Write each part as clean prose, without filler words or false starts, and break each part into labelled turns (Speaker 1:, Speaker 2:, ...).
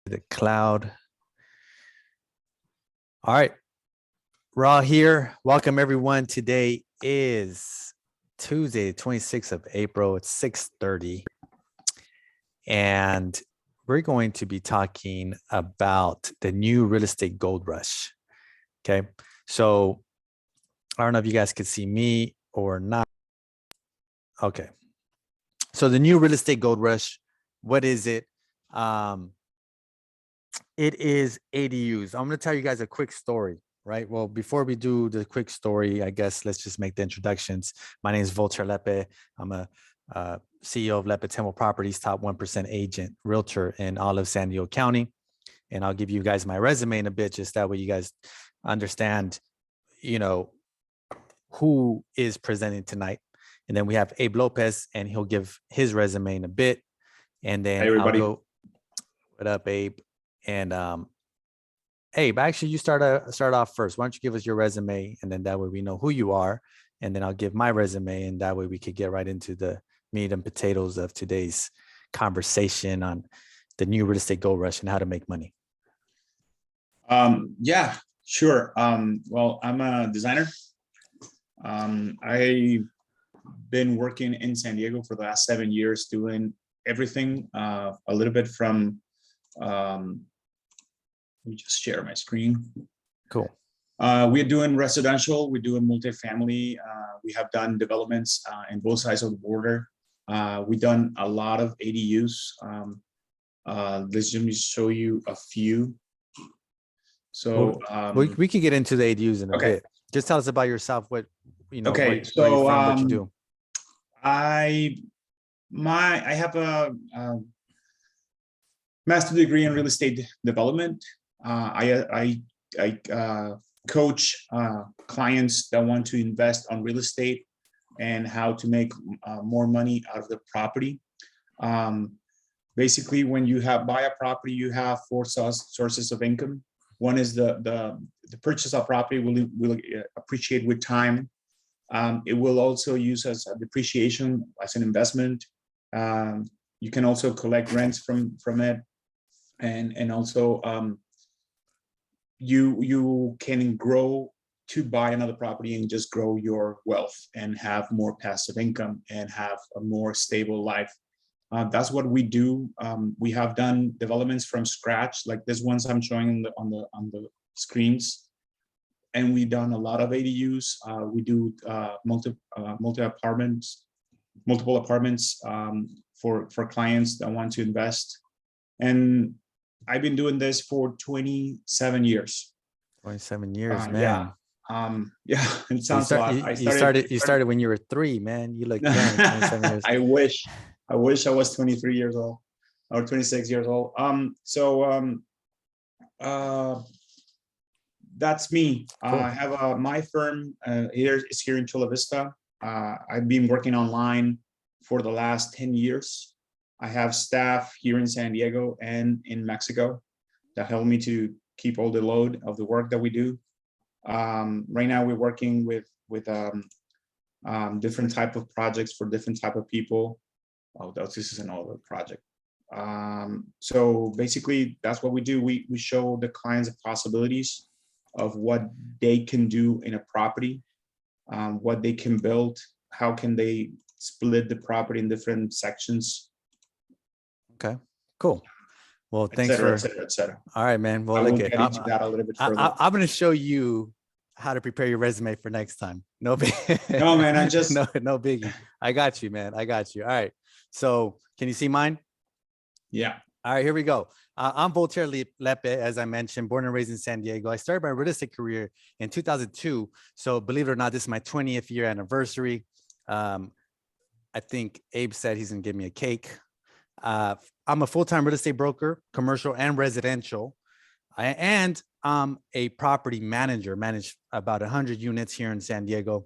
Speaker 1: the cloud. All right, we're all here. Welcome everyone. Today is Tuesday, 26th of April. It's 6:30. And we're going to be talking about the new real estate gold rush. Okay. So I don't know if you guys could see me or not. Okay. So the new real estate gold rush, what is it? It is ADUs. I'm going to tell you guys a quick story, right? Well, before we do the quick story, I guess let's just make the introductions. My name is Lepe. I'm a CEO of Lepe Tendwell Properties, top 1% agent, realtor in all of San Diego County. And I'll give you guys my resume in a bit, just that way you guys understand, who is presenting tonight. And then we have Abe Lopez, and he'll give his resume in a bit. And then
Speaker 2: hey, everybody.
Speaker 1: I'll go, what up, Abe? And Abe, actually, you start off first. Why don't you give us your resume, and then that way we know who you are. And then I'll give my resume, and that way we could get right into the meat and potatoes of today's conversation on the new real estate gold rush and how to make money.
Speaker 2: Yeah, sure. Well, I'm a designer. I've been working in San Diego for the last 7 years, doing everything, a little bit from, let me just share my screen.
Speaker 1: Cool.
Speaker 2: We're doing residential, we're doing multifamily. We have done developments in both sides of the border. We've done a lot of ADUs. Let me show you a few. So
Speaker 1: we could get into the ADUs in a bit. Just tell us about yourself. What
Speaker 2: where you're
Speaker 1: from, what you do.
Speaker 2: I have a master's degree in real estate development. I coach clients that want to invest on real estate and how to make more money out of the property. Basically, when you buy a property, you have four sources of income. One is the purchase of property will appreciate with time. It will also use as a depreciation, as an investment. You can also collect rents from it, and also you can grow to buy another property and just grow your wealth and have more passive income and have a more stable life. That's what we do. We have done developments from scratch, like this ones I'm showing on the screens. And we've done a lot of ADUs. We do multiple apartments for clients that want to invest. And I've been doing this for 27 years.
Speaker 1: 27 years, man.
Speaker 2: Yeah, it sounds a lot.
Speaker 1: You started when you were 3, man. You look young. 27 years.
Speaker 2: I wish I was 23 years old or 26 years old. That's me. Cool. I have my firm here in Chula Vista. I've been working online for the last 10 years. I have staff here in San Diego and in Mexico that help me to keep all the load of the work that we do. Right now, we're working with different type of projects for different type of people. Oh, this is another project. So basically, that's what we do. We show the clients the possibilities of what they can do in a property, what they can build, how can they split the property in different sections.
Speaker 1: Okay, cool. Well, thanks
Speaker 2: et cetera.
Speaker 1: All right, man. Well,
Speaker 2: look, get into that a little bit further.
Speaker 1: I'm going to show you how to prepare your resume for next time. No,
Speaker 2: no, man. I just
Speaker 1: no biggie. I got you, man. I got you. All right. So, can you see mine?
Speaker 2: Yeah.
Speaker 1: All right, here we go. I'm Voltaire Lepe, as I mentioned, born and raised in San Diego. I started my real estate career in 2002. So, believe it or not, this is my 20th year anniversary. I think Abe said he's going to give me a cake. I'm a full-time real estate broker, commercial and residential. And I'm a property manager, manage about 100 units here in San Diego.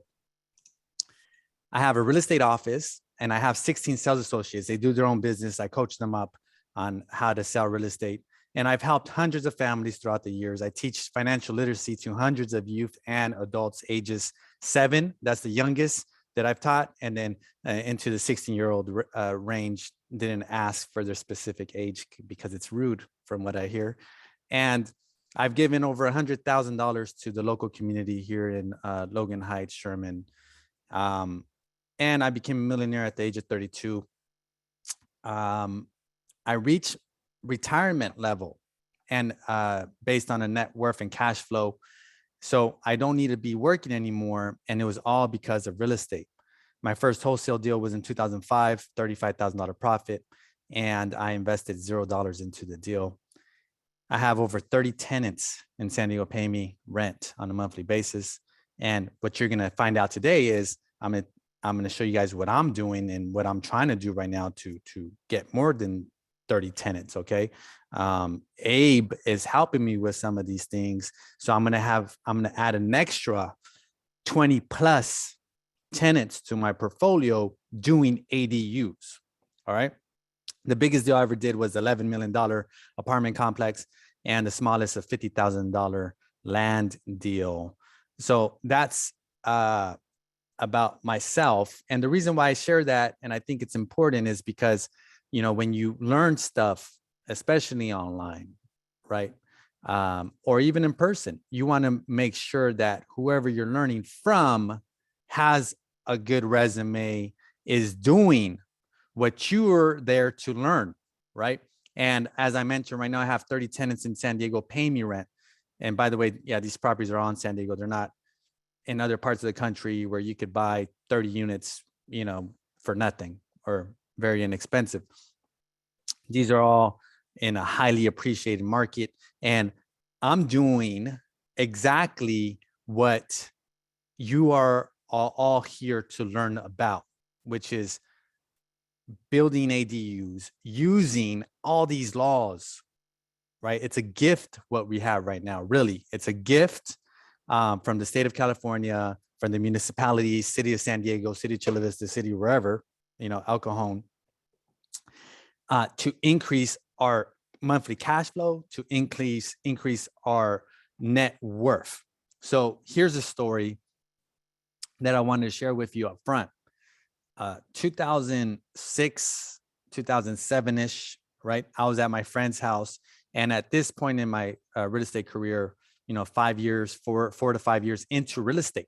Speaker 1: I have a real estate office and I have 16 sales associates. They do their own business. I coach them up on how to sell real estate. And I've helped hundreds of families throughout the years. I teach financial literacy to hundreds of youth and adults ages 7. That's the youngest that I've taught. And then into the 16-year-old range didn't ask for their specific age because it's rude from what I hear. And I've given over $100,000 to the local community here in Logan Heights, Sherman. And I became a millionaire at the age of 32. I reached retirement level and based on a net worth and cash flow. So I don't need to be working anymore. And it was all because of real estate. My first wholesale deal was in 2005, $35,000 profit. And I invested $0 into the deal. I have over 30 tenants in San Diego pay me rent on a monthly basis. And what you're going to find out today is I'm going to show you guys what I'm doing and what I'm trying to do right now to get more than 30 tenants. Okay. Abe is helping me with some of these things. So I'm going to add an extra 20 plus tenants to my portfolio doing ADUs. All right. The biggest deal I ever did was $11 million apartment complex and the smallest of $50,000 land deal. So that's about myself. And the reason why I share that, and I think it's important, is because, you know, when you learn stuff, especially online, right? Or even in person, you want to make sure that whoever you're learning from has a good resume, is doing what you're there to learn, right? And as I mentioned, right now I have 30 tenants in San Diego paying me rent. And by the way, yeah, these properties are all in San Diego. They're not in other parts of the country where you could buy 30 units, you know, for nothing or very inexpensive. These are all in a highly appreciated market. And I'm doing exactly what you are all here to learn about, which is building ADUs, using all these laws, right? It's a gift what we have right now, really. It's a gift from the state of California, from the municipality, city of San Diego, city of Chula Vista, city wherever, you know, El Cajon, to increase our monthly cash flow, to increase our net worth. So here's a story that I wanted to share with you up front. 2006, 2007-ish, right? I was at my friend's house. And at this point in my real estate career, you know, 5 years, 4 to 5 years into real estate.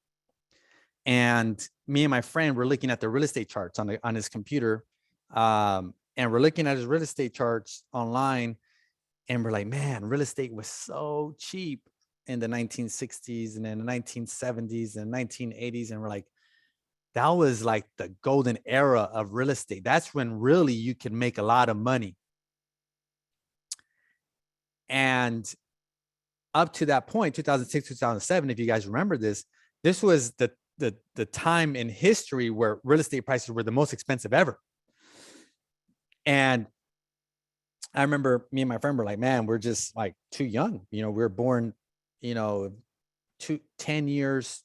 Speaker 1: And me and my friend were looking at the real estate charts on his computer. And we're looking at his real estate charts online. And we're like, man, real estate was so cheap in the 1960s and then the 1970s and 1980s. And we're like, that was like the golden era of real estate. That's when really you can make a lot of money. And up to that point, 2006, 2007, if you guys remember this, this was the time in history where real estate prices were the most expensive ever. And I remember me and my friend were like, man, we're just like too young. You know, we were born, you know, 10 years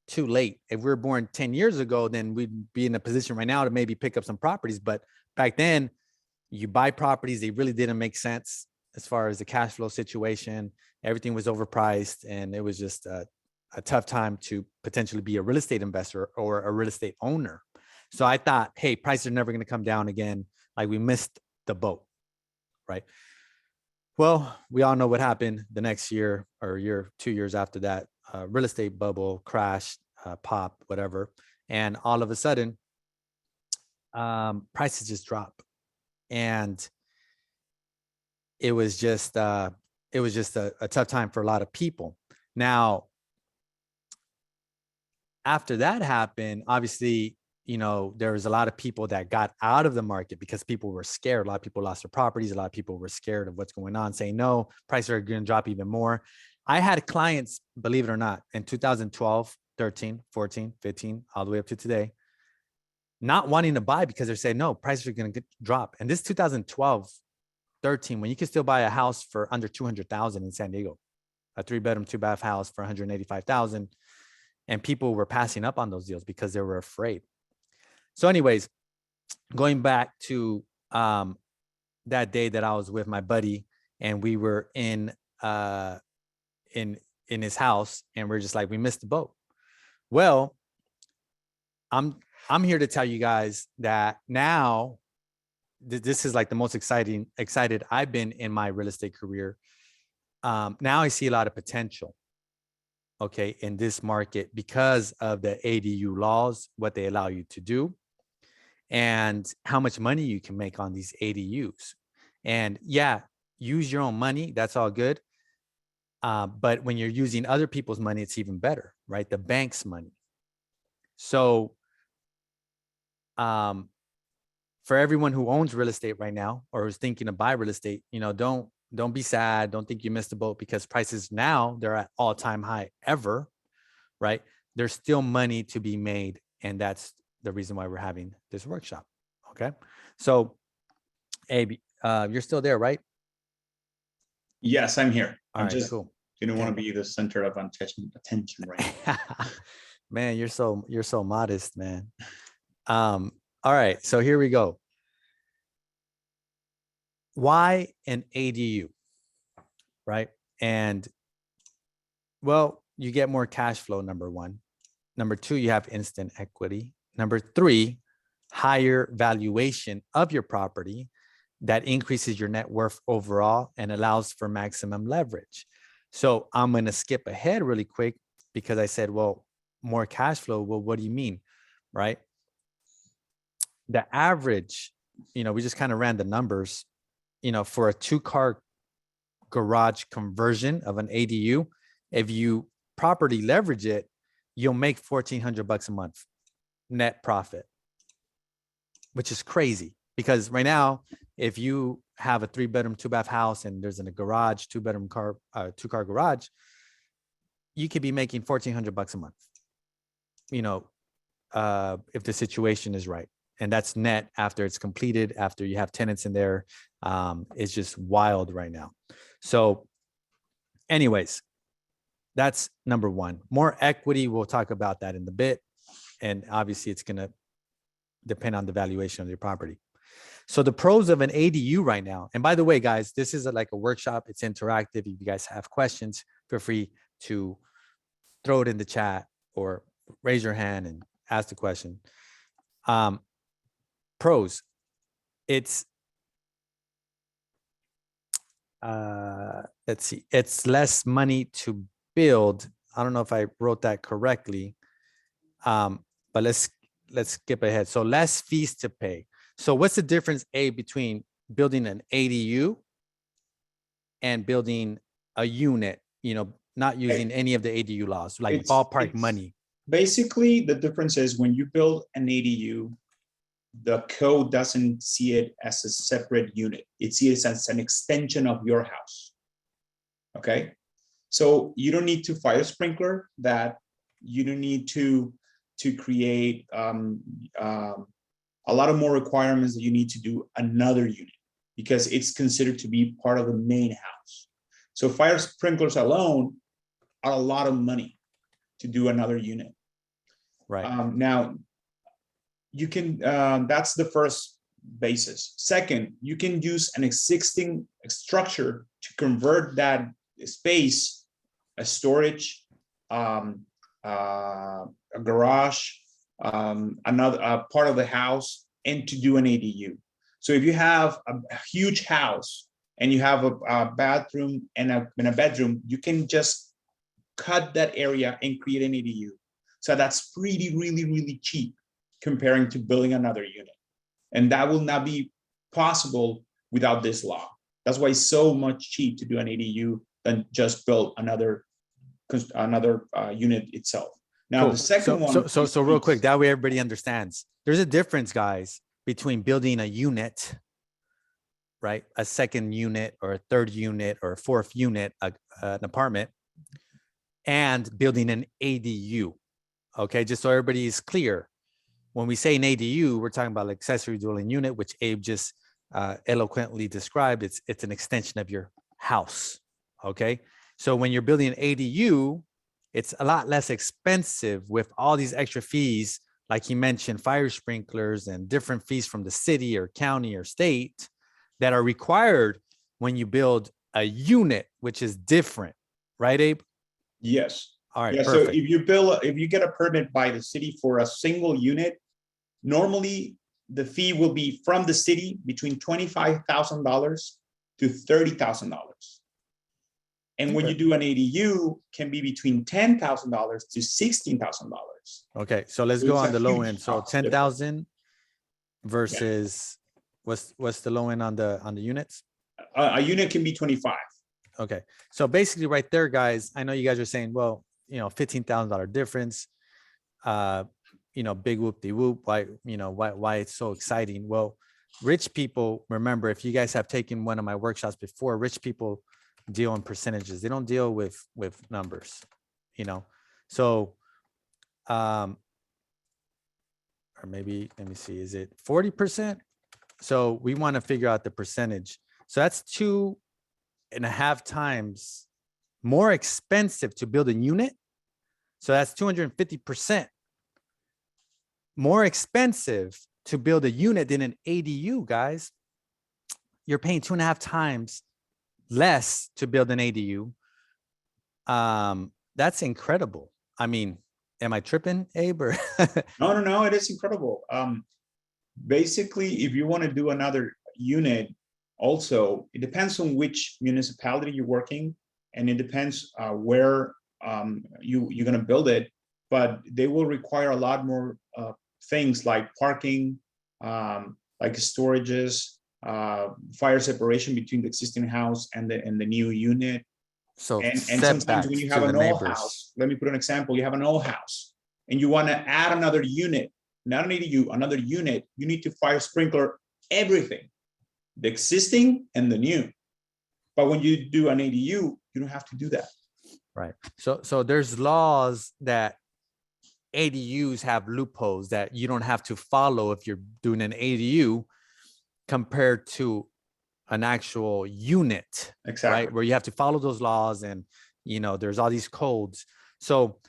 Speaker 1: too late. If we were born 10 years ago, then we'd be in a position right now to maybe pick up some properties. But back then, you buy properties, they really didn't make sense as far as the cash flow situation. Everything was overpriced, and it was just a tough time to potentially be a real estate investor or a real estate owner. So I thought, hey, prices are never going to come down again. Like, we missed the boat, right? Well, we all know what happened the next year or 2 years after that. Real estate bubble crashed, pop, whatever. And all of a sudden, prices just dropped. And it was just a tough time for a lot of people. Now, after that happened, obviously, you know, there was a lot of people that got out of the market because people were scared. A lot of people lost their properties. A lot of people were scared of what's going on, saying, no, prices are going to drop even more. I had clients, believe it or not, in 2012, 13, 14, 15, all the way up to today, not wanting to buy because they're saying, no, prices are going to drop. And this 2012, 13, when you can still buy a house for under 200,000 in San Diego, a 3-bedroom, 2-bath house for 185,000. And people were passing up on those deals because they were afraid. So anyways, going back to that day that I was with my buddy and we were in his house and we're just like, we missed the boat. Well, I'm here to tell you guys that now this is like the most excited I've been in my real estate career. Now I see a lot of potential, okay, in this market because of the ADU laws, what they allow you to do, and how much money you can make on these ADUs. And yeah, use your own money. That's all good. But when you're using other people's money, it's even better, right? The bank's money. So for everyone who owns real estate right now or is thinking to buy real estate, don't be sad. Don't think you missed the boat, because prices now, they're at all-time high ever, right? There's still money to be made. And that's the reason why we're having this workshop. Okay. So, Abe, you're still there, right?
Speaker 2: Yes, I'm here.
Speaker 1: All right, cool.
Speaker 2: Didn't want to be the center of attention right now.
Speaker 1: Man, you're so modest, man. All right, so here we go. Why an ADU, right? And well, you get more cash flow, number one. Number two, you have instant equity. Number three, higher valuation of your property that increases your net worth overall and allows for maximum leverage. So I'm going to skip ahead really quick because I said, well, more cash flow. Well, what do you mean, right? The average, we just kind of ran the numbers, for a 2-car garage conversion of an ADU, if you properly leverage it, you'll make $1,400 a month net profit, which is crazy. Because right now, if you have a 3-bedroom, 2-bath house and there's in a garage, 2-car garage, you could be making $1,400 a month, if the situation is right. And that's net after it's completed, after you have tenants in there. It's just wild right now. So anyways, that's number one. More equity, we'll talk about that in a bit. And obviously it's going to depend on the valuation of your property. So the pros of an ADU right now, and by the way, guys, this is like a workshop. It's interactive. If you guys have questions, feel free to throw it in the chat or raise your hand and ask the question. Pros, it's, let's see, it's less money to build. I don't know if I wrote that correctly, but let's skip ahead. So less fees to pay. So what's the difference, between building an ADU and building a unit, not using any of the ADU laws, like ballpark money?
Speaker 2: Basically, the difference is when you build an ADU, the code doesn't see it as a separate unit. It sees it as an extension of your house. Okay. So you don't need to fire sprinkler that. You don't need to create a lot of more requirements that you need to do another unit, because it's considered to be part of the main house. So fire sprinklers alone are a lot of money to do another unit.
Speaker 1: Right.
Speaker 2: Now, you can, that's the first basis. Second, you can use an existing structure to convert that space, a storage, a garage, another part of the house, and to do an ADU. So if you have a huge house and you have a bathroom and a bedroom, you can just cut that area and create an ADU. So that's really cheap comparing to building another unit. And that will not be possible without this law. That's why it's so much cheap to do an ADU than just build another unit itself. Now, cool. The second one.
Speaker 1: So real quick, that way everybody understands. There's a difference, guys, between building a unit, right? A second unit or a third unit or a fourth unit, an apartment, and building an ADU. Okay, just so everybody is clear. When we say an ADU, we're talking about accessory dwelling unit, which Abe just eloquently described. It's an extension of your house. Okay, so when you're building an ADU, it's a lot less expensive with all these extra fees, like he mentioned, fire sprinklers and different fees from the city or county or state that are required when you build a unit, which is different, right, Abe?
Speaker 2: Yes.
Speaker 1: All right.
Speaker 2: Yeah.
Speaker 1: Perfect.
Speaker 2: So if you get a permit by the city for a single unit, normally the fee will be from the city between $25,000 to $30,000. And when
Speaker 1: Okay.
Speaker 2: you do an ADU, can be between $10,000 to $16,000.
Speaker 1: Okay, so let's
Speaker 2: So
Speaker 1: go
Speaker 2: it's
Speaker 1: on
Speaker 2: a
Speaker 1: the low
Speaker 2: huge
Speaker 1: end. So
Speaker 2: cost
Speaker 1: 10,000 versus what's the low end on the units?
Speaker 2: A unit can be 25.
Speaker 1: Okay, so basically right there, guys, I know you guys are saying, well, $15,000 difference, big whoop de whoop. Why it's so exciting? Well, rich people, remember, if you guys have taken one of my workshops before, rich people deal in percentages. They don't deal with numbers, So, or maybe, let me see, is it 40%? So we want to figure out the percentage. So that's 2.5 times more expensive to build a unit. So that's 250% more expensive to build a unit than an ADU, guys. You're paying 2.5 times less to build an ADU. That's incredible. I mean, am I tripping, Abe? Or
Speaker 2: No, it is incredible. Basically, if you want to do another unit, also, it depends on which municipality you're working, and it depends where you're going to build it, but they will require a lot more things like parking, like storages, fire separation between the existing house and the new unit.
Speaker 1: so
Speaker 2: And sometimes when
Speaker 1: setbacks
Speaker 2: you
Speaker 1: to
Speaker 2: have
Speaker 1: the
Speaker 2: an old
Speaker 1: neighbors.
Speaker 2: house, let me put an example, you have an old house and you want to add another unit, not an ADU, another unit, you need to fire sprinkler everything, the existing and the new. But when you do an ADU, you don't have to do that.
Speaker 1: Right. So there's laws that ADUs have loopholes that you don't have to follow if you're doing an ADU compared to an actual unit,
Speaker 2: Exactly.
Speaker 1: right? Where you have to follow those laws and, there's all these codes. So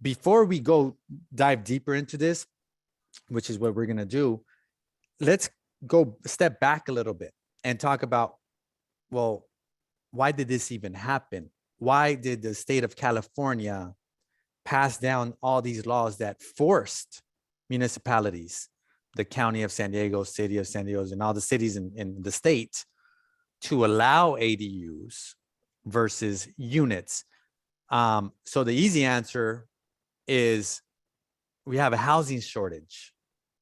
Speaker 1: before we go dive deeper into this, which is what we're going to do, let's go step back a little bit and talk about, well, why did this even happen? Why did the state of California pass down all these laws that forced municipalities, the county of San Diego, city of San Diego, and all the cities in the state to allow ADUs versus units? So the easy answer is we have a housing shortage.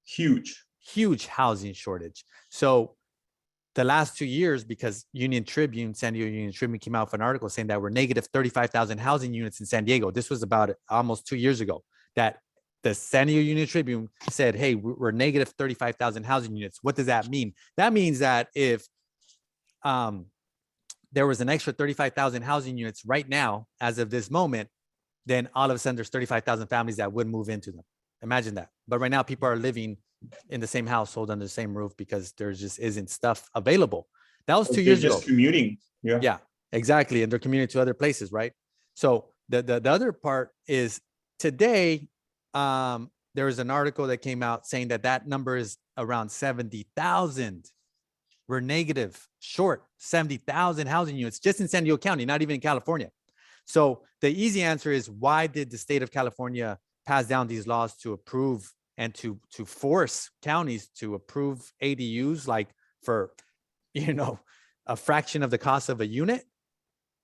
Speaker 1: Huge housing shortage. So the last 2 years, because San Diego Union Tribune came out with an article saying that we're negative 35,000 housing units in San Diego. This was about almost 2 years ago that the San Diego Union Tribune said, hey, we're negative 35,000 housing units. What does that mean? That means that if there was an extra 35,000 housing units right now, as of this moment, then all of a sudden there's 35,000 families that would move into them. Imagine that. But right now people are living in the same household under the same roof because there just isn't stuff available. That was 2 years ago.
Speaker 2: Commuting.
Speaker 1: Yeah, exactly. And they're commuting to other places, right? So the other part is today, there was an article that came out saying that number is around 70,000. We're negative, short 70,000 housing units just in San Diego County, not even in California. So the easy answer is, why did the state of California pass down these laws to approve and to force counties to approve ADUs like for, a fraction of the cost of a unit?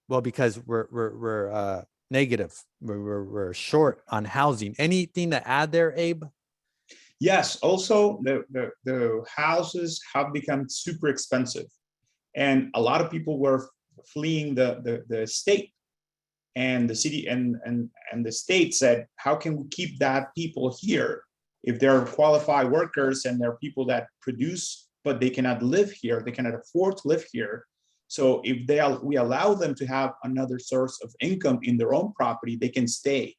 Speaker 1: Well, because we're negative. We're short on housing. Anything to add there, Abe?
Speaker 2: Yes. Also, the houses have become super expensive, and a lot of people were fleeing the state, and the city and the state said, how can we keep that people here if they're qualified workers and they're people that produce, but they cannot live here, they cannot afford to live here. So if we allow them to have another source of income in their own property, they can stay.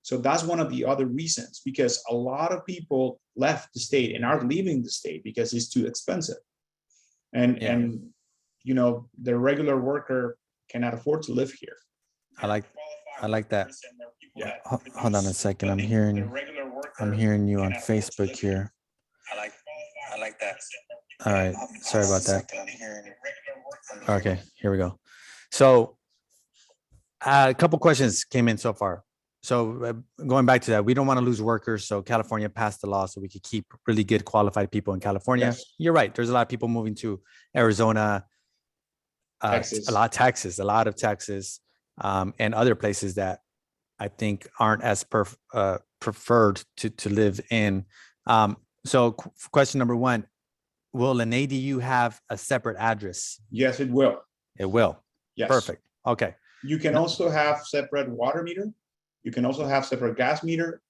Speaker 2: So that's one of the other reasons, because a lot of people left the state and are leaving the state because it's too expensive. And the regular worker cannot afford to live here.
Speaker 1: I like that.
Speaker 2: Yeah.
Speaker 1: Hold on a second. I'm hearing you on Facebook here.
Speaker 2: I like that.
Speaker 1: All right. Sorry about that. Okay, here we go. So a couple questions came in so far. So going back to that, we don't want to lose workers. So California passed the law so we could keep really good qualified people in California.
Speaker 2: Yes.
Speaker 1: You're right. There's a lot of people moving to Arizona,
Speaker 2: Texas.
Speaker 1: a lot of Texas, and other places that I think aren't as preferred to live in. So question number one, will an ADU have a separate address?
Speaker 2: Yes, it will.
Speaker 1: It will.
Speaker 2: Yes.
Speaker 1: Perfect. Okay.
Speaker 2: You can also have separate water meter. You can also have separate gas meter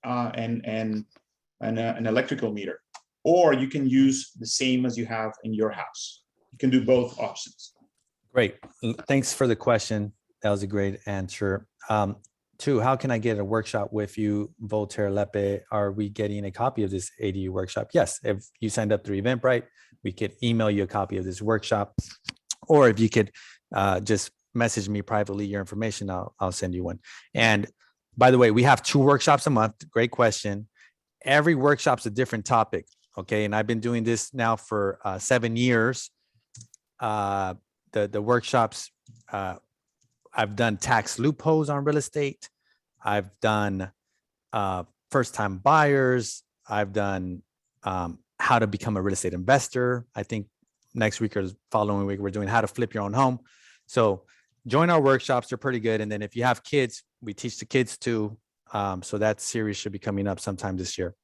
Speaker 2: and an electrical meter, or you can use the same as you have in your house. You can do both options.
Speaker 1: Great. Thanks for the question. That was a great answer. Two, how can I get a workshop with you, Voltaire, Lepe? Are we getting a copy of this ADU workshop? Yes. If you signed up through Eventbrite, we could email you a copy of this workshop. Or if you could just message me privately your information, I'll send you one. And by the way, we have 2 workshops a month. Great question. Every workshop's a different topic. Okay. And I've been doing this now for 7 years. The workshops, I've done tax loopholes on real estate. I've done first-time buyers. I've done how to become a real estate investor. I think next week or the following week, we're doing how to flip your own home. So join our workshops. They're pretty good. And then if you have kids, we teach the kids too. So that series should be coming up sometime this year.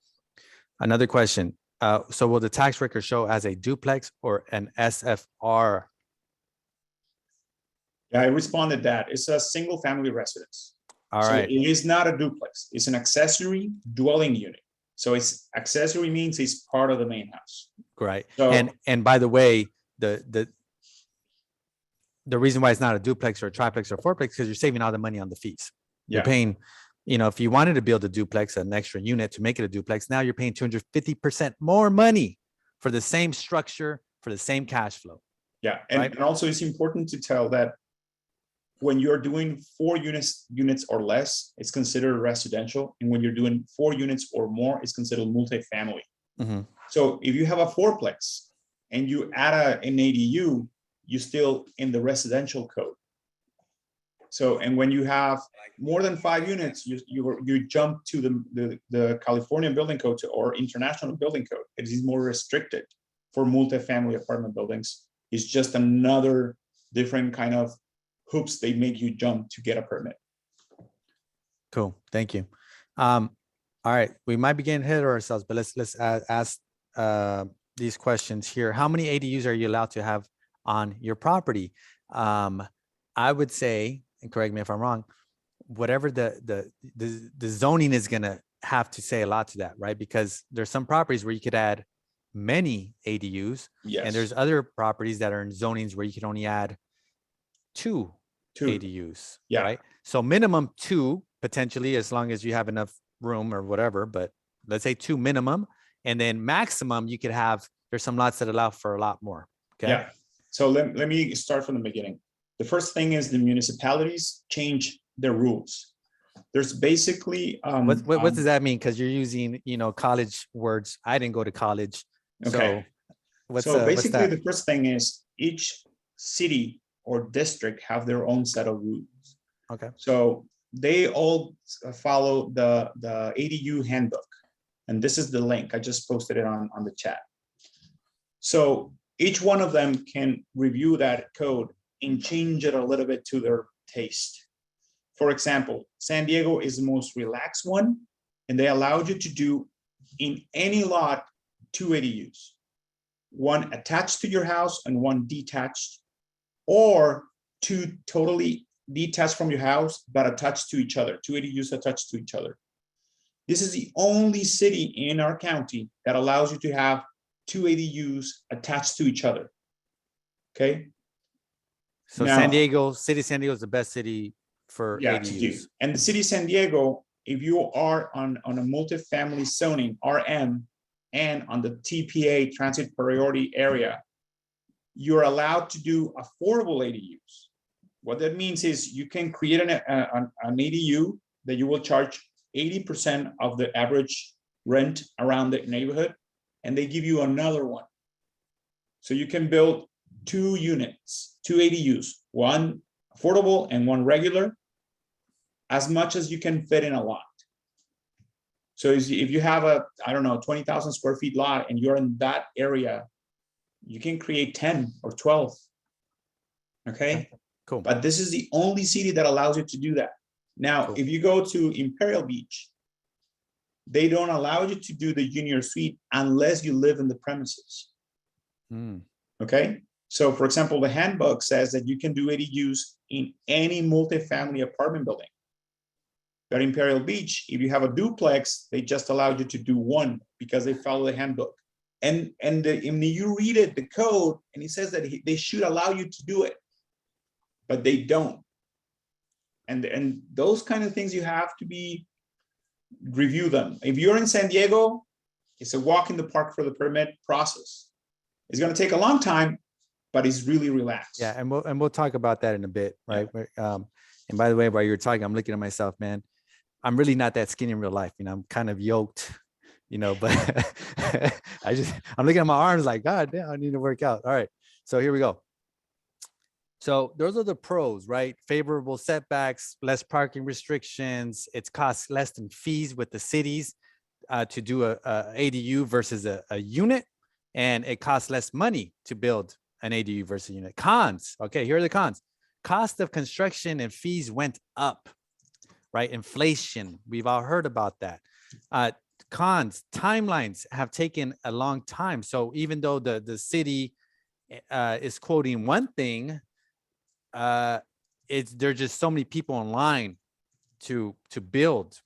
Speaker 1: Another question. So will the tax record show as a duplex or an SFR?
Speaker 2: Yeah, I responded that it's a single family residence.
Speaker 1: All
Speaker 2: So
Speaker 1: right.
Speaker 2: it is not a duplex. It's an accessory dwelling unit. So it's accessory means it's part of the main house.
Speaker 1: Right.
Speaker 2: So,
Speaker 1: And by the way, the reason why it's not a duplex or a triplex or fourplex, because you're saving all the money on the fees. You're
Speaker 2: yeah,
Speaker 1: paying, if you wanted to build a duplex, an extra unit to make it a duplex, now you're paying 250% more money for the same structure, for the same cash flow.
Speaker 2: yeah. And,
Speaker 1: Right.
Speaker 2: and also it's important to tell that when you're doing 4 units or less, it's considered residential. And when you're doing 4 units or more, it's considered multifamily.
Speaker 1: Mm-hmm.
Speaker 2: So if you have a fourplex and you add an ADU, you're still in the residential code. So, and when you have more than 5 units, you jump to the California building code or international building code. It is more restricted for multifamily apartment buildings. It's just another different kind of hoops they make you jump to get a permit.
Speaker 1: Cool. Thank you. All right. We might be getting ahead of ourselves, but let's ask these questions here. How many ADUs are you allowed to have on your property? I would say, and correct me if I'm wrong, whatever the zoning is gonna have to say a lot to that, right? Because there's some properties where you could add many ADUs,
Speaker 2: Yes.
Speaker 1: and there's other properties that are in zonings where you can only add two ADUs,
Speaker 2: Yeah.
Speaker 1: right? So minimum 2 potentially, as long as you have enough room or whatever, but let's say 2 minimum, and then maximum you could have, there's some lots that allow for a lot more. Okay.
Speaker 2: Yeah. So let me start from the beginning. The first thing is the municipalities change their rules. There's basically
Speaker 1: what does that mean? Because you're using college words. I didn't go to college.
Speaker 2: okay.
Speaker 1: So
Speaker 2: basically
Speaker 1: what's that?
Speaker 2: the first thing is each city or district have their own set of rules.
Speaker 1: Okay.
Speaker 2: So they all follow the ADU handbook. And this is the link. I just posted it on the chat. So each one of them can review that code and change it a little bit to their taste. For example, San Diego is the most relaxed one, and they allowed you to do in any lot 2 ADUs, one attached to your house and one detached, or 2 totally detached from your house, but attached to each other, 2 ADUs attached to each other. This is the only city in our county that allows you to have 2 ADUs attached to each other. Okay.
Speaker 1: So
Speaker 2: Now,
Speaker 1: San Diego is the best city for
Speaker 2: yeah,
Speaker 1: ADUs.
Speaker 2: to do. And the city of San Diego, if you are on a multifamily zoning, RM, and on the TPA, transit priority area, you're allowed to do affordable ADUs. What that means is you can create an ADU that you will charge 80% of the average rent around the neighborhood, and they give you another one. So you can build 2 units, 2 ADUs, one affordable and one regular, as much as you can fit in a lot. So if you have a, I don't know, 20,000 square feet lot and you're in that area, you can create 10 or 12. Okay.
Speaker 1: Cool.
Speaker 2: But this is the only city that allows you to do that. Now,
Speaker 1: Cool.
Speaker 2: if you go to Imperial Beach, they don't allow you to do the junior suite unless you live in the premises. Okay. So for example, the handbook says that you can do ADUs in any multifamily apartment building. But in Imperial Beach, if you have a duplex, they just allow you to do one because they follow the handbook. And you read it, the code, and it says that they should allow you to do it, but they don't. And those kind of things you have to review them. If you're in San Diego, it's a walk in the park for the permit process. It's going to take a long time, but it's really relaxed.
Speaker 1: Yeah, and we'll talk about that in a bit, right? Yeah. And by the way, while you're talking, I'm looking at myself, man. I'm really not that skinny in real life. You know, I'm kind of yoked, you know, but I'm looking at my arms like, God damn, I need to work out. All right. So here we go. So those are the pros, right? Favorable setbacks, less parking restrictions. It's costs less than fees with the cities to do a ADU versus a unit. And it costs less money to build an ADU versus a unit. Cons. Okay, here are the cons. Cost of construction and fees went up. Right? Inflation. We've all heard about that. Cons, timelines have taken a long time. So even though the city is quoting one thing, there's just so many people online to build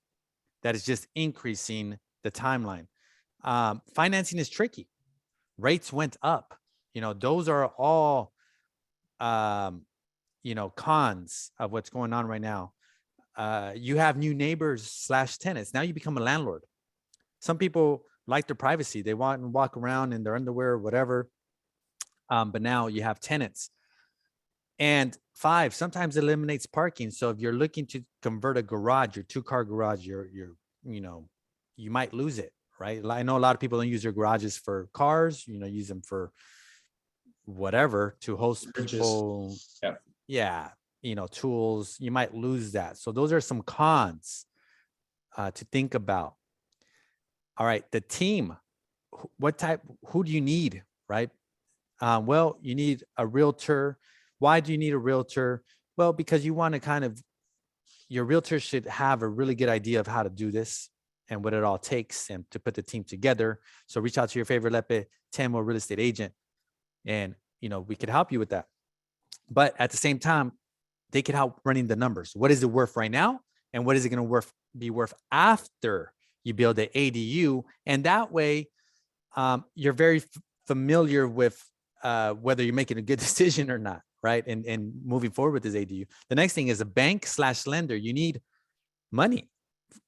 Speaker 1: that is just increasing the timeline. Financing is tricky. Rates went up. You know, those are all, you know, cons of what's going on right now. You have new neighbors / tenants. Now you become a landlord. Some people like their privacy. They want to walk around in their underwear or whatever. But now you have tenants. And 5, sometimes it eliminates parking. So if you're looking to convert a garage, your 2-car garage, you know, you might lose it, right? I know a lot of people don't use their garages for cars, you know, use them for whatever to host people. Yeah. You know, tools, you might lose that. So those are some cons to think about. All right, the team, who do you need, right? Well, you need a realtor. Why do you need a realtor? Well, because you want to your realtor should have a really good idea of how to do this and what it all takes and to put the team together. So reach out to your favorite Lepe, Tendwell real estate agent, and, you know, we could help you with that. But at the same time, they can help running the numbers. What is it worth right now? And what is it going to be worth after you build the ADU? And that way, you're very familiar with whether you're making a good decision or not, right? And moving forward with this ADU. The next thing is a bank / lender. You need money.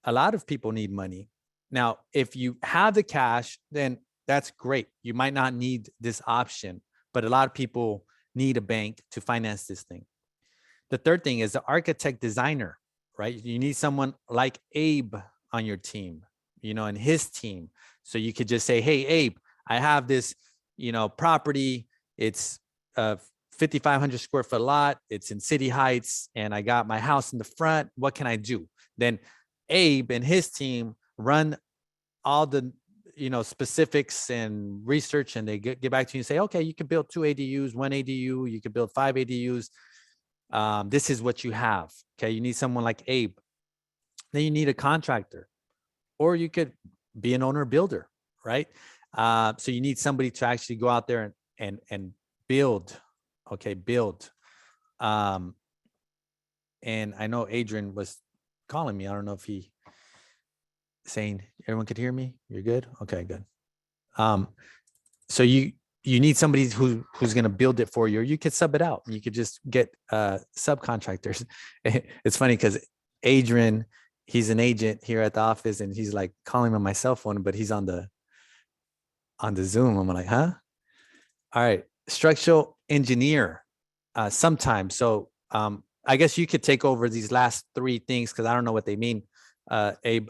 Speaker 1: A lot of people need money. Now, if you have the cash, then that's great. You might not need this option, but a lot of people need a bank to finance this thing. The third thing is the architect designer, right? You need someone like Abe on your team, you know, and his team. So you could just say, hey, Abe, I have this, you know, property. It's a 5,500 square foot lot. It's in City Heights and I got my house in the front. What can I do? Then Abe and his team run all the, you know, specifics and research, and they get back to you and say, okay, you can build 2 ADUs, 1 ADU, you can build 5 ADUs. This is what you have. Okay. You need someone like Abe. Then you need a contractor, or you could be an owner builder, right? So you need somebody to actually go out there and build. Okay. Build. And I know Adrian was calling me. I don't know if he saying everyone could hear me. You're good. Okay, good. So you need somebody who's going to build it for you, or you could sub it out. You could just get subcontractors. It's funny because Adrian, he's an agent here at the office, and he's like calling me on my cell phone, but he's on the Zoom. I'm like, huh? All right. Structural engineer sometimes. So I guess you could take over these last 3 things because I don't know what they mean, Abe.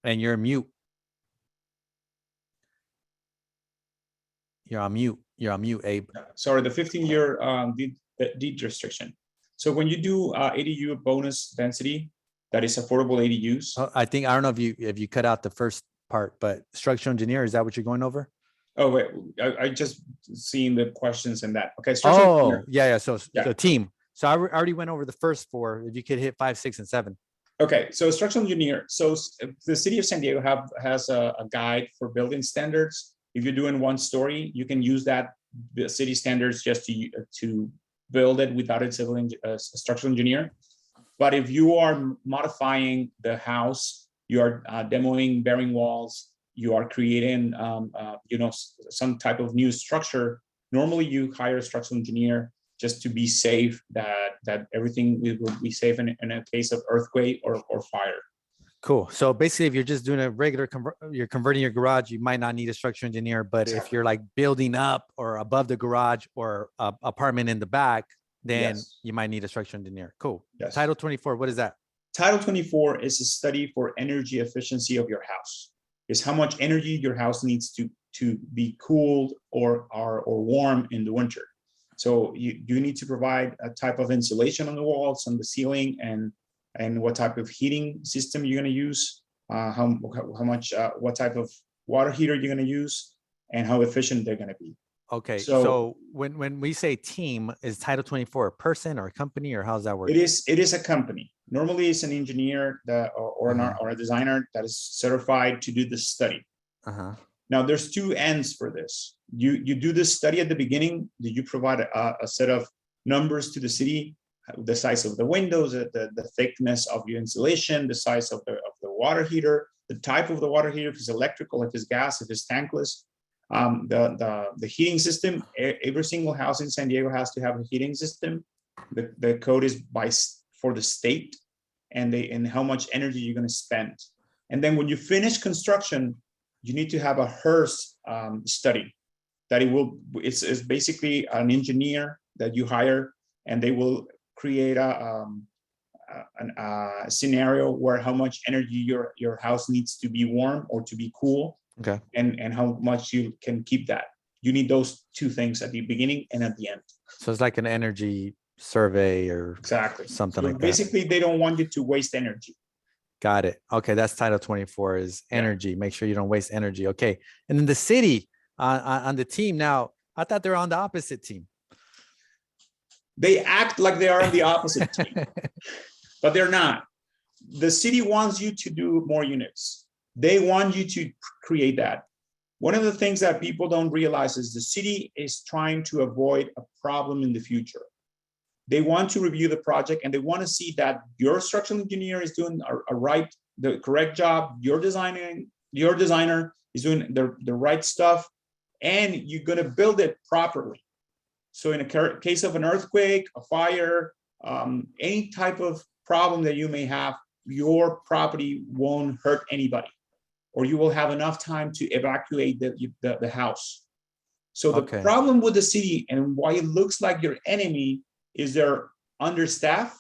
Speaker 1: And you're mute. You're on mute. You're on mute, Abe.
Speaker 2: Sorry, the 15-year deed restriction. So when you do ADU bonus density, that is affordable ADUs.
Speaker 1: Oh, I don't know if you cut out the first part, but structural engineer, is that what you're going over?
Speaker 2: Oh, wait, I just seen the questions in that. Okay, structural
Speaker 1: Oh,
Speaker 2: engineer.
Speaker 1: yeah. So
Speaker 2: Yeah.
Speaker 1: the team. So I already went over the first four. If you could hit 5, 6, and 7.
Speaker 2: Okay, so structural engineer. So the city of San Diego has a guide for building standards. If you're doing 1 story, you can use that the city standards just to build it without a structural engineer. But if you are modifying the house, you are demoing bearing walls, you are creating some type of new structure. Normally, you hire a structural engineer just to be safe, that everything will be safe in a case of earthquake or fire.
Speaker 1: Cool. So basically, if you're just doing a regular, you're converting your garage, you might not need a structural engineer. But
Speaker 2: Exactly.
Speaker 1: if you're like building up or above the garage or a apartment in the back, then
Speaker 2: Yes.
Speaker 1: you might need a structural engineer. Cool.
Speaker 2: Yes.
Speaker 1: Title 24, what is that?
Speaker 2: Title 24 is a study for energy efficiency of your house. Is how much energy your house needs to be cooled or warm in the winter. So you need to provide a type of insulation on the walls, on the ceiling, and what type of heating system you're going to use, how much, what type of water heater you're going to use, and how efficient they're going to be.
Speaker 1: Okay.
Speaker 2: So
Speaker 1: So when we say team, is Title 24 a person or a company, or how's that work?
Speaker 2: it is a company. Normally, it's an engineer or a designer that is certified to do this study.
Speaker 1: Uh-huh.
Speaker 2: Now, there's 2 ends for this. You do this study at the beginning. Do you provide a set of numbers to the city, the size of the windows, the thickness of your insulation, the size of the water heater, the type of the water heater, if it's electrical, if it's gas, if it's tankless, the heating system. Every single house in San Diego has to have a heating system. The code is for the state, and how much energy you're going to spend. And then when you finish construction, you need to have a HERS study that it's basically an engineer that you hire, and they will create a scenario where how much energy your house needs to be warm or to be cool.
Speaker 1: Okay.
Speaker 2: And how much you can keep that. You need those 2 things at the beginning and at the end.
Speaker 1: So it's like an energy survey or
Speaker 2: Exactly.
Speaker 1: something
Speaker 2: So
Speaker 1: like that.
Speaker 2: basically, they don't want you to waste energy.
Speaker 1: Got it. Okay, that's Title 24 is energy. Yeah. Make sure you don't waste energy. Okay, and then the city on the team. Now, I thought they're on the opposite team.
Speaker 2: They act like they are on the opposite team, but they're not. The city wants you to do more units. They want you to create that. One of the things that people don't realize is the city is trying to avoid a problem in the future. They want to review the project, and they want to see that your structural engineer is doing the correct job. Your designer is doing the right stuff, and you're going to build it properly. So in a case of an earthquake, a fire, any type of problem that you may have, your property won't hurt anybody, or you will have enough time to evacuate the house. So the problem with the city and why it looks like your enemy is they're understaffed,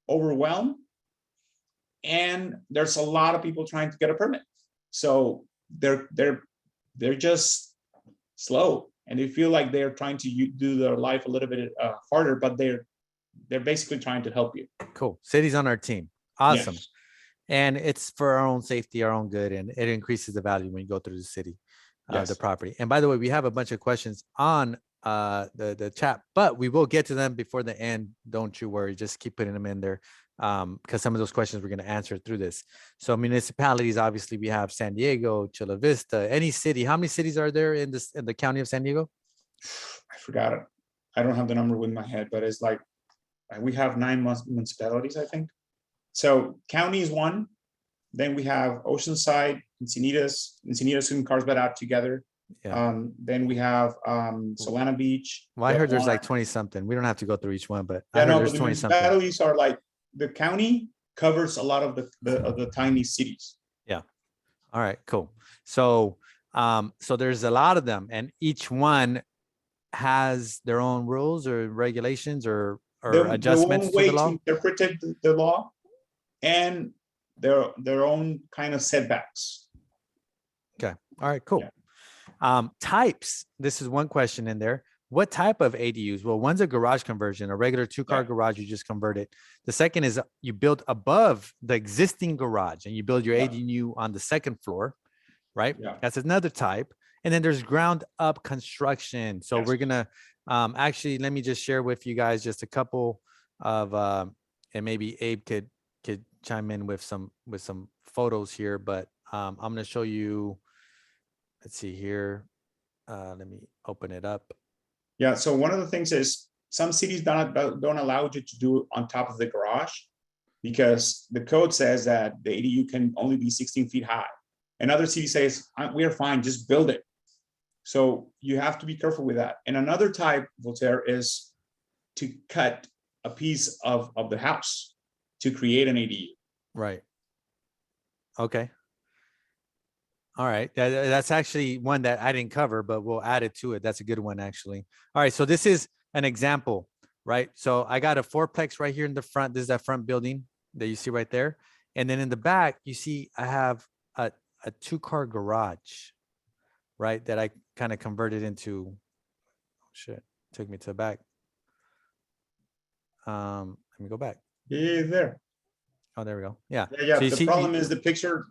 Speaker 2: overwhelmed, and there's a lot of people trying to get a permit. So they're just slow, and they feel like they're trying to do their life a little bit harder, but they're basically trying to help you.
Speaker 1: Cool. City's on our team. Awesome.
Speaker 2: Yes.
Speaker 1: And it's for our own safety, our own good, and it increases the value when you go through the city, the property. And by the way, we have a bunch of questions on the chat, but we will get to them before the end. Don't you worry. Just keep putting them in there because some of those questions we're going to answer through this. So municipalities, obviously, we have San Diego, Chula Vista, any city. How many cities are there in the county of San Diego?
Speaker 2: I forgot it. I don't have the number with my head, but it's like we have 9 municipalities, I think. So county is 1. Then we have Oceanside, Encinitas and Carlsbad out together. Yeah. Then we have Solana Beach.
Speaker 1: Well, I heard there's like 20 something. We don't have to go through each one, but
Speaker 2: yeah,
Speaker 1: I heard
Speaker 2: no,
Speaker 1: there's
Speaker 2: but the
Speaker 1: 20 something.
Speaker 2: municipalities are like the county covers a lot of the tiny cities.
Speaker 1: Yeah. All right, cool. So so there's a lot of them, and each one has their own rules or regulations or adjustments to the law.
Speaker 2: To interpret the law and their own kind of setbacks.
Speaker 1: Okay. All right, cool. Yeah. Types. This is one question in there. what type of ADUs? Well, one's a garage conversion, a regular 2-car
Speaker 2: Yeah.
Speaker 1: garage, you just convert it. The second is you build above the existing garage and you build your
Speaker 2: Yeah.
Speaker 1: ADU on the second floor, right?
Speaker 2: Yeah.
Speaker 1: That's another type. And then there's ground up construction. So
Speaker 2: Yes.
Speaker 1: we're gonna actually, let me just share with you guys just a couple of and maybe Abe could chime in with some photos here, but I'm gonna show you. Let's see here. Let me open it up.
Speaker 2: Yeah. So one of the things is some cities don't allow you to do on top of the garage because the code says that the ADU can only be 16 feet high. Another city says, we are fine, just build it. So you have to be careful with that. And another type, Voltaire, is to cut a piece of the house to create an ADU.
Speaker 1: Right. Okay. All right. That's actually one that I didn't cover, but we'll add it to it. That's a good one, actually. All right. So this is an example, right? So I got a 4-plex right here in the front. This is that front building that you see right there. And then in the back, you see I have a 2-car garage, right? That I kind of converted into, oh, shit, took me to the back. Let me go back.
Speaker 2: Yeah, there.
Speaker 1: Oh, there we go. Yeah.
Speaker 2: Yeah.
Speaker 1: So you
Speaker 2: The
Speaker 1: see,
Speaker 2: problem is the picture,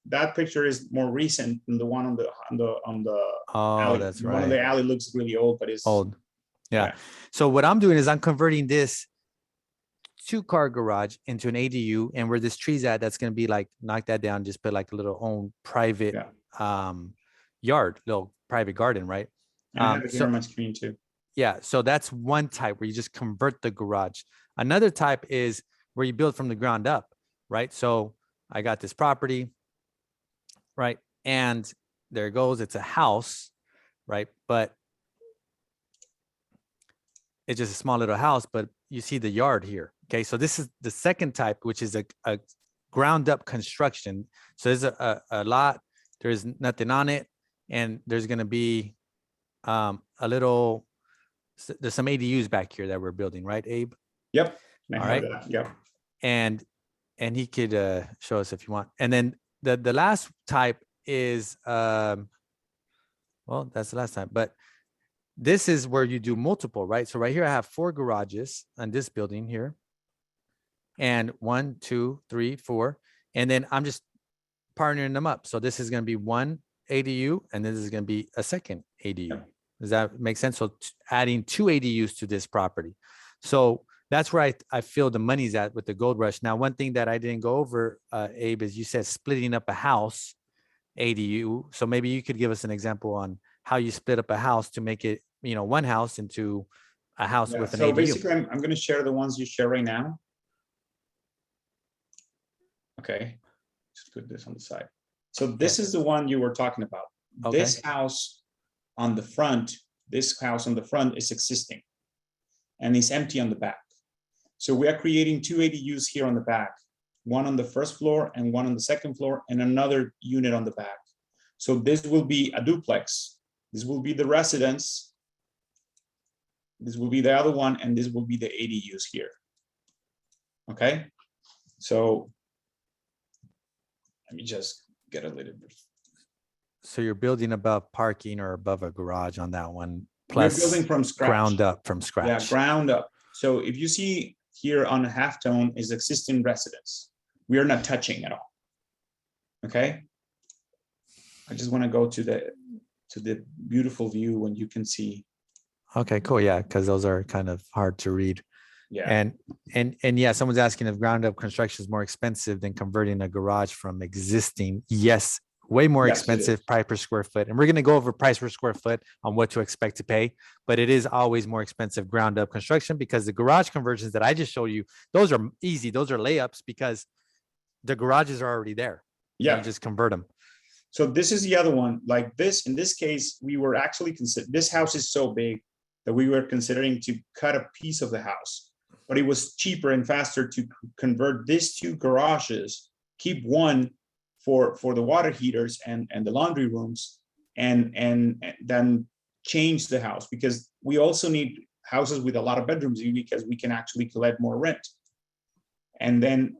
Speaker 2: that picture is more recent than the one on the
Speaker 1: oh,
Speaker 2: alley.
Speaker 1: that's
Speaker 2: The one on the
Speaker 1: right.
Speaker 2: alley looks really old, but it's
Speaker 1: Old. Yeah.
Speaker 2: Yeah.
Speaker 1: So what I'm doing is I'm converting this 2-car garage into an ADU, and where this tree's at, that's going to be like, knock that down, just put like a little own private
Speaker 2: Yeah.
Speaker 1: yard, little private garden, right?
Speaker 2: And I have it here
Speaker 1: So
Speaker 2: on my screen too.
Speaker 1: yeah, so that's one type where you just convert the garage. Another type is where you build from the ground up, right? So I got this property, right? And there it goes. It's a house, right? But it's just a small little house, but you see the yard here. Okay. So this is the second type, which is a ground up construction. So there's a lot, there's nothing on it. And there's going to be a little, there's some ADUs back here that we're building, right, Abe?
Speaker 2: Yep.
Speaker 1: All right.
Speaker 2: Yep.
Speaker 1: And he could show us if you want. And then the last type is, well, that's the last time, but this is where you do multiple, right? So right here, I have 4 garages on this building here. And 1, 2, 3, 4. And then I'm just partnering them up. So this is going to be one ADU, and this is going to be a second ADU.
Speaker 2: Yeah.
Speaker 1: Does that make sense? So adding 2 ADUs to this property. So that's where I feel the money's at with the gold rush. Now, one thing that I didn't go over, Abe, is you said splitting up a house ADU. So maybe you could give us an example on how you split up a house to make it, one house into a house with an
Speaker 2: So
Speaker 1: ADU.
Speaker 2: basically, I'm going to share the ones you share right now. Okay, just put this on the side. So this is the one you were talking about.
Speaker 1: Okay.
Speaker 2: This house on the front is existing and it's empty on the back. So we are creating 2 ADUs here on the back, one on the first floor and one on the second floor, and another unit on the back. So this will be a duplex. This will be the residence. This will be the other one, and this will be the ADUs here. Okay, so let me just get a little bit.
Speaker 1: So you're building above parking or above a garage on that one,
Speaker 2: We're
Speaker 1: plus
Speaker 2: building from scratch.
Speaker 1: ground up from scratch.
Speaker 2: Yeah, ground up. So if you see here on a halftone is existing residence. We are not touching at all. Okay. I just want to go to the beautiful view when you can see.
Speaker 1: Okay, cool. Yeah, because those are kind of hard to read.
Speaker 2: Yeah.
Speaker 1: And yeah, someone's asking if ground up construction is more expensive than converting a garage from existing. Yes, way more expensive price per square foot. And we're going to go over price per square foot on what to expect to pay, but it is always more expensive ground up construction because the garage conversions that I just showed you, those are easy. Those are layups because the garages are already there.
Speaker 2: Yeah.
Speaker 1: You just convert them.
Speaker 2: So this is the other one. Like this, in this case, we were actually this house is so big that we were considering to cut a piece of the house, but it was cheaper and faster to convert these 2 garages, keep one for the water heaters and the laundry rooms, and then change the house, because we also need houses with a lot of bedrooms because we can actually collect more rent. And then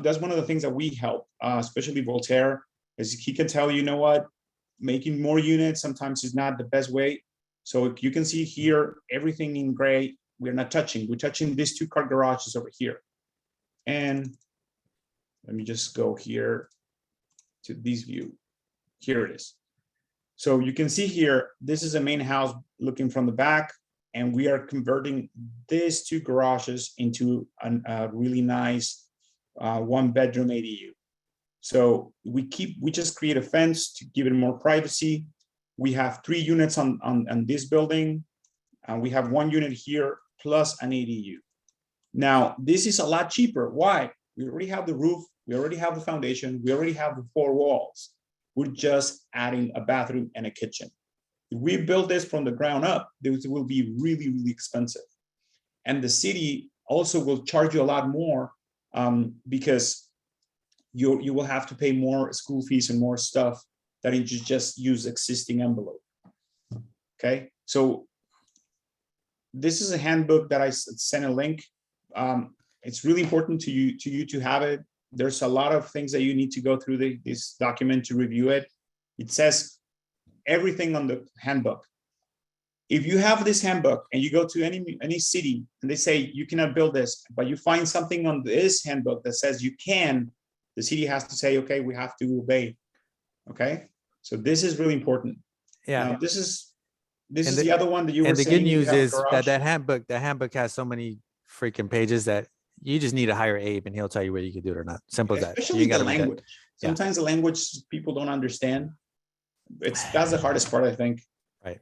Speaker 2: that's one of the things that we help, especially Voltaire, is he can tell you know what, making more units sometimes is not the best way. So you can see here, everything in gray, we're not touching. We're touching these 2-car garages over here. And let me just go here to this view. Here it is. So you can see here, this is a main house looking from the back, and we are converting these 2 garages into a really nice 1-bedroom ADU. So we just create a fence to give it more privacy. We have 3 units on this building. We have 1 unit here plus an ADU. Now, this is a lot cheaper. Why? We already have the roof. We already have the foundation. We already have the 4 walls. We're just adding a bathroom and a kitchen. If we build this from the ground up, this will be really, really expensive. And the city also will charge you a lot more because you will have to pay more school fees and more stuff that you just use existing envelope. Okay, so this is a handbook that I sent a link. It's really important to you to have it. There's a lot of things that you need to go through this document to review it. It says everything on the handbook. If you have this handbook and you go to any city and they say you cannot build this, but you find something on this handbook that says you can, the city has to say, okay, we have to obey. Okay, so this is really important.
Speaker 1: Yeah.
Speaker 2: Now, this is the other one that you were
Speaker 1: and the
Speaker 2: saying.
Speaker 1: good news is that
Speaker 2: garage.
Speaker 1: that handbook has so many freaking pages that you just need to hire Abe and he'll tell you whether you can do it or not. Simple as that.
Speaker 2: Especially the
Speaker 1: read that.
Speaker 2: language. Sometimes the language people don't understand. That's the hardest part, I think.
Speaker 1: Right.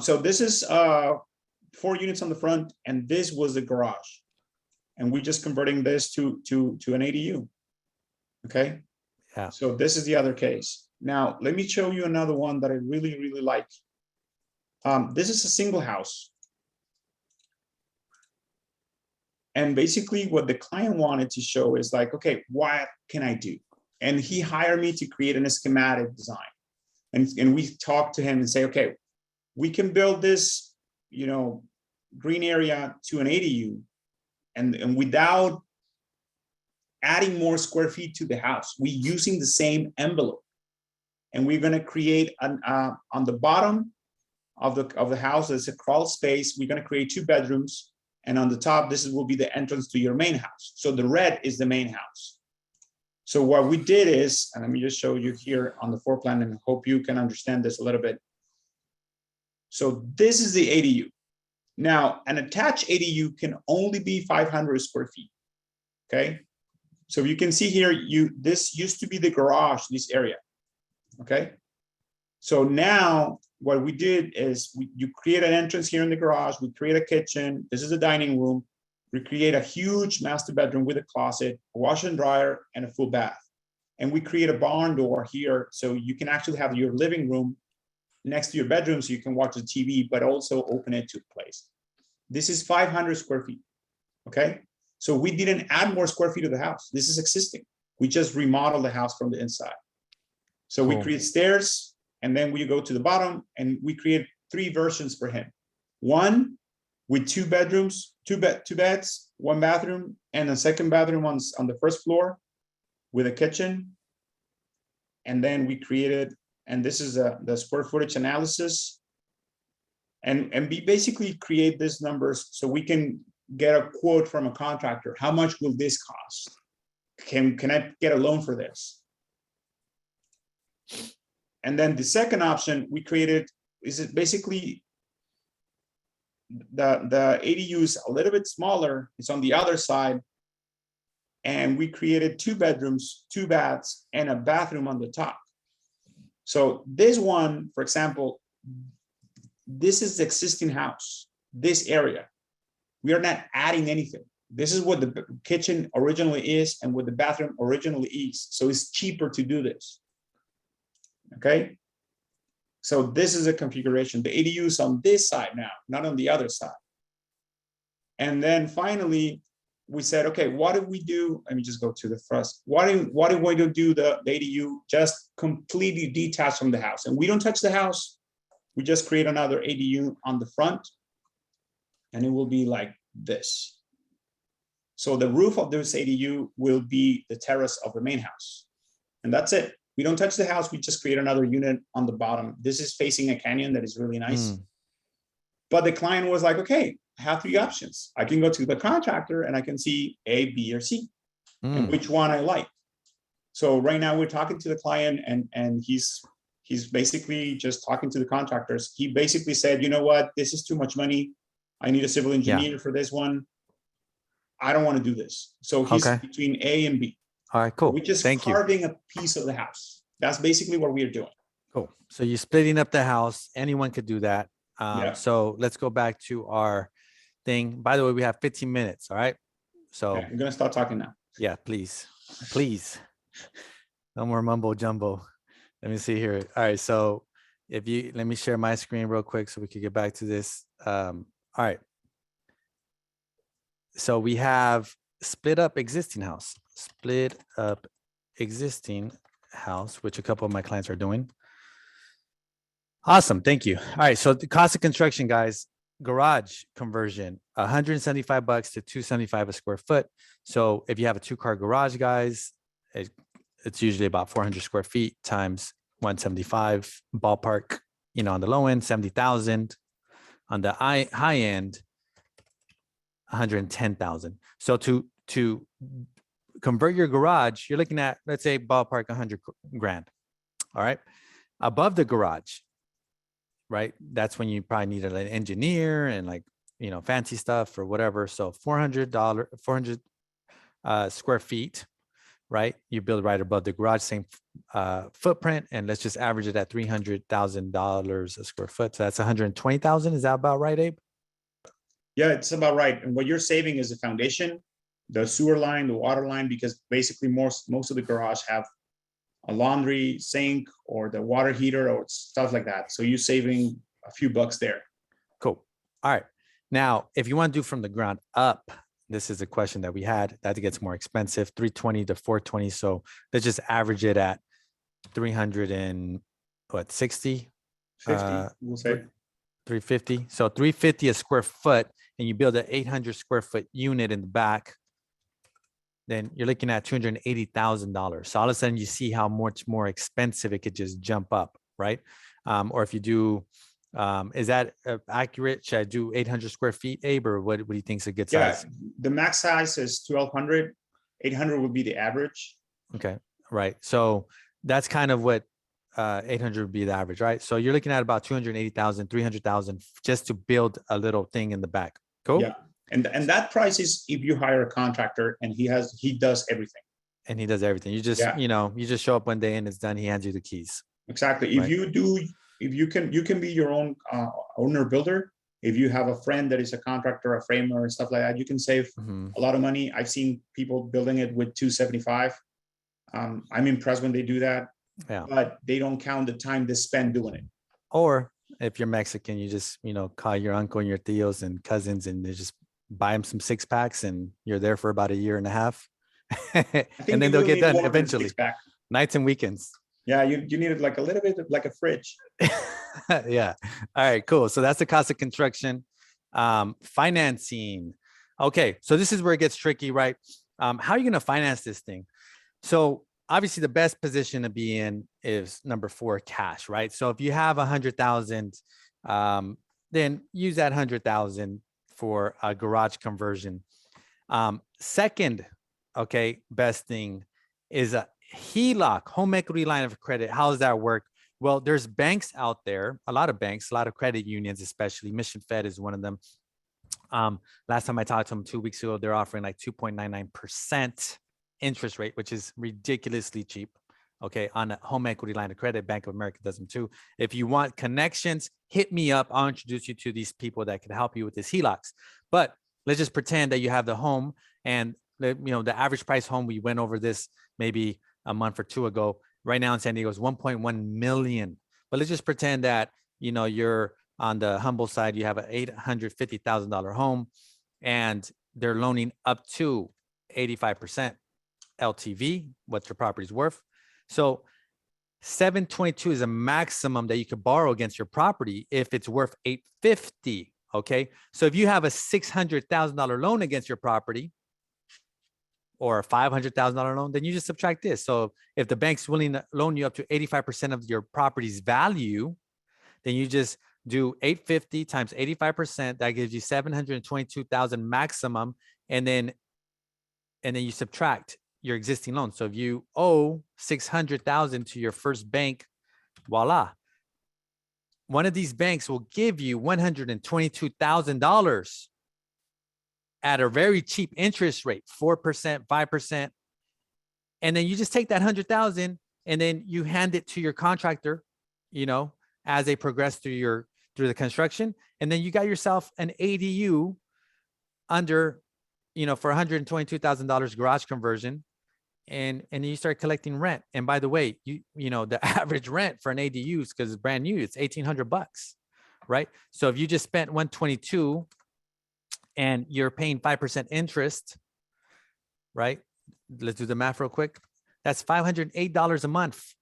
Speaker 2: So this is 4 units on the front, and this was the garage, and we're just converting this to an ADU. Okay.
Speaker 1: Yeah.
Speaker 2: So this is the other case. Now let me show you another one that I really, really like. This is a single house. And basically what the client wanted to show is like, okay, what can I do? And he hired me to create a schematic design. And we talked to him and say, okay, we can build this, green area to an ADU and without adding more square feet to the house, we're using the same envelope. And we're going to create on the bottom of the house, there's a crawl space. We're going to create 2 bedrooms. And on the top, this will be the entrance to your main house. So the red is the main house. So what we did is, and let me just show you here on the floor plan, and I hope you can understand this a little bit. So this is the ADU. Now, an attached ADU can only be 500 square feet. Okay. So you can see here, this used to be the garage, this area. Okay. So now what we did is you create an entrance here in the garage. We create a kitchen. This is a dining room. We create a huge master bedroom with a closet, a washer and dryer, and a full bath. And we create a barn door here. So you can actually have your living room next to your bedroom so you can watch the TV, but also open it to the place. This is 500 square feet. Okay. So we didn't add more square feet to the house. This is existing. We just remodeled the house from the inside. So we create stairs. And then we go to the bottom and we create 3 versions for him. One with 2 bedrooms, 2 beds, 1 bathroom, and a second bathroom on the first floor with a kitchen. And then we created, and this is the square footage analysis. And we basically create these numbers so we can get a quote from a contractor. How much will this cost? Can I get a loan for this? And then the second option we created is it basically the ADU is a little bit smaller. It's on the other side. And we created 2 bedrooms, 2 baths, and a bathroom on the top. So this one, for example, this is the existing house, this area. We are not adding anything. This is what the kitchen originally is and what the bathroom originally is. So it's cheaper to do this. Okay, so this is a configuration. The ADU is on this side now, not on the other side. And then finally, we said, okay, what do we do? Let me just go to the first. What do we do the ADU just completely detached from the house? And we don't touch the house. We just create another ADU on the front. And it will be like this. So the roof of this ADU will be the terrace of the main house. And that's it. We don't touch the house. We just create another unit on the bottom. This is facing a canyon that is really nice. But the client was like, okay, I have three options. I can go to the contractor and I can see A, B, or C, and which one I like. So right now we're talking to the client, and he's basically just talking to the contractors. He basically said, you know what, this is too much money. I need a civil engineer for this one. I don't want to do this. So he's between A and B.
Speaker 1: All right, cool.
Speaker 2: We're just carving a piece of the house. That's basically what we are doing.
Speaker 1: Cool. So you're splitting up the house. Anyone could do that.
Speaker 2: Yeah.
Speaker 1: So let's go back to our thing. By the way, we have 15 minutes. All right. So
Speaker 2: Okay, I'm going to start talking now.
Speaker 1: Yeah, please. Please. No more mumbo jumbo. Let me see here. All right. So let me share my screen real quick so we can get back to this. All right. So we have split up existing house, which a couple of my clients are doing. Awesome. Thank you. All right. So the cost of construction, guys, garage conversion, $175 to $275 a square foot. So if you have a 2-car garage, guys, it's usually about 400 square feet times 175 ballpark, on the low end, 70,000. On the high end, 110,000. So to convert your garage, you're looking at, let's say, ballpark 100 grand. All right. Above the garage, right? That's when you probably need an engineer and fancy stuff or whatever. So $400 square feet, right? You build right above the garage, same footprint, and let's just average it at $300,000 a square foot. So that's 120,000. Is that about right, Abe?
Speaker 2: Yeah, it's about right. And what you're saving is the foundation, the sewer line, the water line, because basically most of the garage have a laundry sink or the water heater or stuff like that. So you're saving a few bucks there.
Speaker 1: Cool. All right. Now, if you want to do from the ground up, this is a question that we had. That gets more expensive, 320 to 420. So let's just average it at 360?
Speaker 2: 50, we'll say.
Speaker 1: 350. So 350 a square foot, and you build an 800 square foot unit in the back, then you're looking at $280,000. So all of a sudden you see how much more expensive it could just jump up, right? Or if you do, is that accurate? Should I do 800 square feet, Abe, or what do you think is a good size?
Speaker 2: Yeah, the max size is 1,200. 800 would be the average.
Speaker 1: Okay, right. So that's kind of what 800 would be the average, right? So you're looking at about 280,000, 300,000 just to build a little thing in the back. Cool.
Speaker 2: Yeah. And that price is if you hire a contractor and he does everything.
Speaker 1: And he does everything. You just, you just show up one day and it's done. He hands you the keys.
Speaker 2: Exactly. Right? If you can be your own owner builder. If you have a friend that is a contractor, a framer, and stuff like that, you can save a lot of money. I've seen people building it with 275. I'm impressed when they do that. Yeah. But they don't count the time they spend doing it.
Speaker 1: Or if you're Mexican, you just, call your uncle and your tios and cousins and they just buy them some 6-packs and you're there for about a year and a half. And then they'll get done eventually. Nights and weekends.
Speaker 2: Yeah, you need it like a little bit like a fridge.
Speaker 1: Yeah. All right, cool. So that's the cost of construction. Financing. Okay, so this is where it gets tricky, right? How are you going to finance this thing? So obviously the best position to be in is number 4, cash, right? So if you have 100,000, then use that 100,000 for a garage conversion. Second, best thing is a HELOC, home equity line of credit. How does that work? Well, there's banks out there, a lot of banks, a lot of credit unions, especially Mission Fed is one of them. Last time I talked to them 2 weeks ago, they're offering like 2.99% interest rate, which is ridiculously cheap. On a home equity line of credit. Bank of America does them too. If you want connections, hit me up. I'll introduce you to these people that can help you with this HELOCs. But let's just pretend that you have the home and the average price home, we went over this maybe a month or two ago. Right now in San Diego is 1.1 million. But let's just pretend that, you're on the humble side, you have an $850,000 home and they're loaning up to 85% LTV, what your property's worth. So 722 is a maximum that you could borrow against your property if it's worth 850. Okay. So if you have a $600,000 loan against your property or a $500,000 loan, then you just subtract this. So if the bank's willing to loan you up to 85% of your property's value, then you just do 850 times 85%. That gives you 722,000 maximum. And then you subtract your existing loan. So if you owe 600,000 to your first bank, voila. One of these banks will give you $122,000 at a very cheap interest rate, 4%, 5%. And then you just take that 100,000 and then you hand it to your contractor, as they progress through the construction. And then you got yourself an ADU under, for $122,000 garage conversion. And you start collecting rent. And by the way, the average rent for an ADU, because it's brand new, it's $1,800, right? So if you just spent 122 and you're paying 5% interest, right? Let's do the math real quick. That's $508 a month.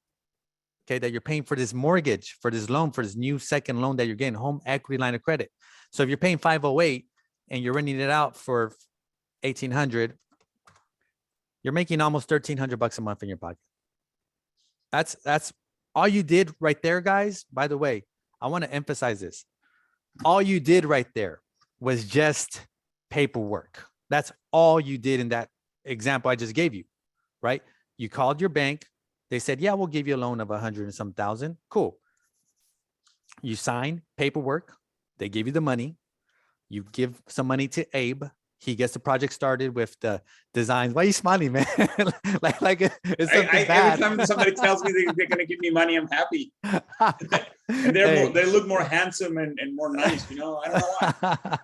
Speaker 1: Okay, that you're paying for this mortgage, for this loan, for this new second loan that you're getting, home equity line of credit. So if you're paying 508 and you're renting it out for 1,800, you're making almost $1,300 a month in your pocket. That's all you did right there, guys. By the way, I want to emphasize this. All you did right there was just paperwork. That's all you did in that example I just gave you, right? You called your bank. They said, yeah, we'll give you a loan of 100 and some thousand. Cool. You sign paperwork. They give you the money. You give some money to Abe. He gets the project started with the designs. Why are you smiling, man? like it's something bad.
Speaker 2: Every time somebody tells me they're going to give me money, I'm happy. And they look more handsome and more nice, I don't know why.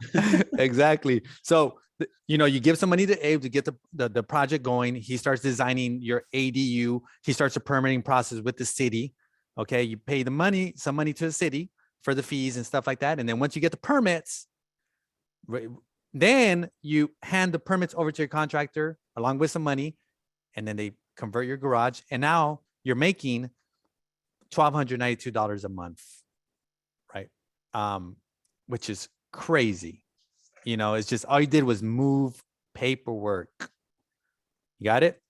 Speaker 1: Exactly. So, you give some money to Abe to get the project going. He starts designing your ADU. He starts a permitting process with the city. Okay. You pay some money to the city for the fees and stuff like that. And then once you get the permits, then you hand the permits over to your contractor along with some money, and then they convert your garage. And now you're making $1,292 a month, right? Which is crazy. It's just all you did was move paperwork. You got it?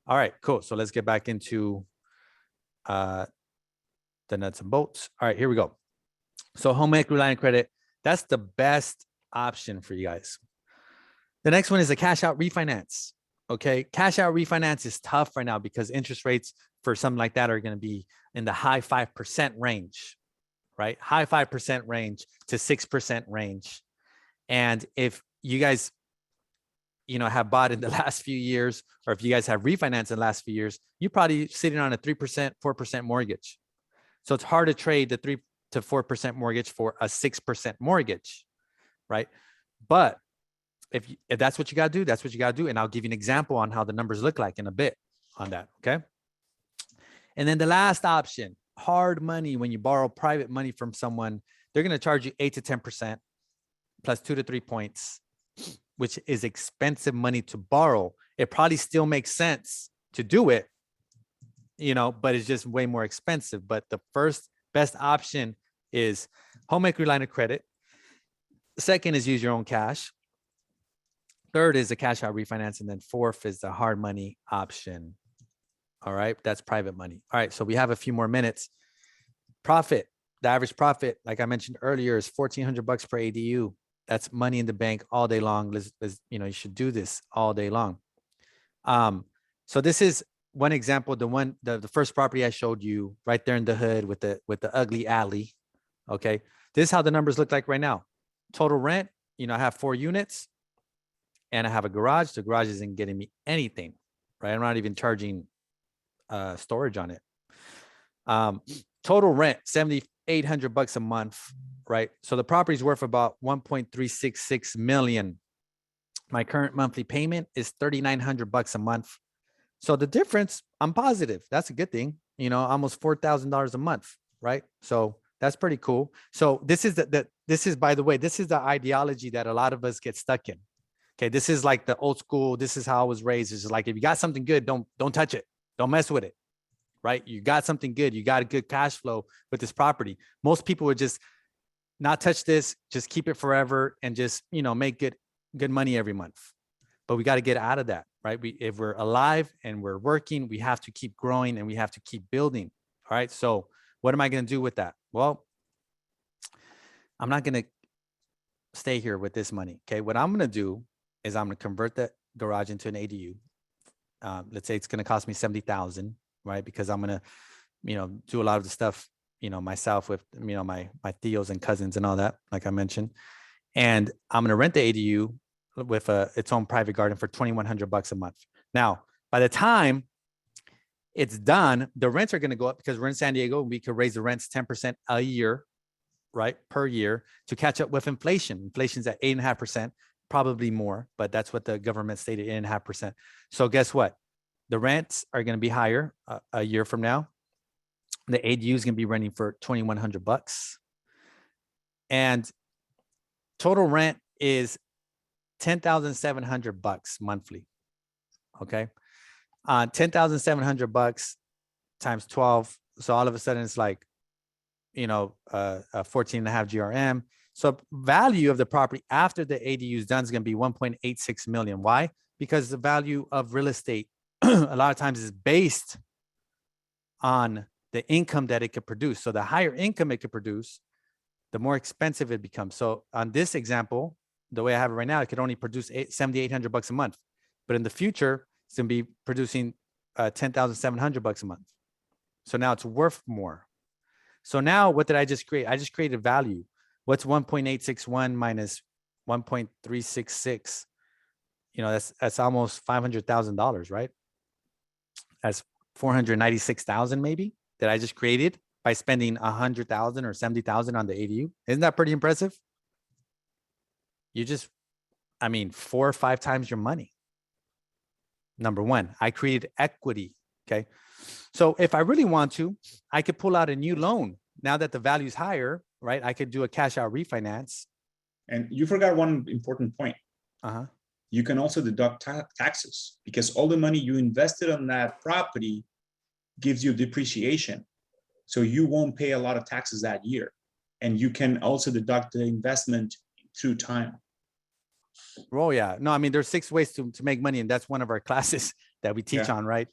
Speaker 1: All right, cool. So let's get back into the nuts and bolts. All right, here we go. So home equity line of credit, that's the best option for you guys. The next one is a cash out refinance. Okay. Cash out refinance is tough right now because interest rates for something like that are going to be in the high 5% range, right? High 5% range to 6% range. And if you guys, have bought in the last few years, or if you guys have refinanced in the last few years, you're probably sitting on a 3%, 4% mortgage. So it's hard to trade the 3 to 4% mortgage for a 6% mortgage. Right. But if that's what you got to do, that's what you got to do. And I'll give you an example on how the numbers look like in a bit on that. Okay. And then the last option, hard money. When you borrow private money from someone, they're going to charge you 8 to 10% plus 2 to 3 points, which is expensive money to borrow. It probably still makes sense to do it, but it's just way more expensive. But the first best option is home equity line of credit. Second is use your own cash. Third is the cash out refinance. And then fourth is the hard money option. All right. That's private money. All right. So we have a few more minutes. Profit. The average profit, like I mentioned earlier, is $1,400 per ADU. That's money in the bank all day long. You should do this all day long. So this is one example. The first property I showed you right there in the hood with the ugly alley. Okay. This is how the numbers look like right now. Total rent, I have 4 units and I have a garage. The garage isn't getting me anything, right? I'm not even charging storage on it. Total rent, $7,800 a month, right? So the property is worth about 1.366 million. My current monthly payment is $3,900 a month. So the difference, I'm positive. That's a good thing. Almost $4,000 a month, right? So that's pretty cool. So this is by the way, this is the ideology that a lot of us get stuck in. Okay. This is like the old school. This is how I was raised. It's like, if you got something good, don't touch it. Don't mess with it. Right. You got something good. You got a good cash flow with this property. Most people would just not touch this, just keep it forever and just, make good money every month. But we got to get out of that, right? If we're alive and we're working, we have to keep growing and we have to keep building. All right. So what am I going to do with that? Well, I'm not going to stay here with this money. Okay. What I'm going to do is I'm going to convert the garage into an ADU. Let's say it's going to cost me 70,000, right? Because I'm going to, do a lot of the stuff, myself with, my tios and cousins and all that, like I mentioned. And I'm going to rent the ADU with its own private garden for $2,100 a month. Now, by the time it's done, the rents are going to go up because we're in San Diego. We could raise the rents 10% a year, right? Per year to catch up with inflation. Inflation's at 8.5%, probably more, but that's what the government stated, 8.5%. So guess what? The rents are going to be higher a year from now. The ADU is going to be renting for $2,100, and total rent is $10,700 monthly. Okay, $10,700 times 12. So all of a sudden, it's like, 14.5 GRM. So value of the property after the ADU is done is going to be 1.86 million. Why? Because the value of real estate a lot of times is based on the income that it could produce. So the higher income it could produce, the more expensive it becomes. So on this example, the way I have it right now, it could only produce $7,800 a month. But in the future, it's going to be producing $10,700 a month. So now it's worth more. So now what did I just create? I just created value. What's 1.861 minus 1.366? That's almost $500,000, right? That's 496,000 maybe that I just created by spending 100,000 or 70,000 on the ADU. Isn't that pretty impressive? You just, 4 or 5 times your money. Number one, I created equity. Okay. So if I really want to, I could pull out a new loan now that the value is higher, right? I could do a cash out refinance.
Speaker 2: And you forgot one important point.
Speaker 1: Uh-huh.
Speaker 2: You can also deduct taxes because all the money you invested on that property gives you depreciation. So you won't pay a lot of taxes that year. And you can also deduct the investment through time.
Speaker 1: Oh, yeah. No, there's 6 ways to make money. And that's one of our classes that we teach on, right?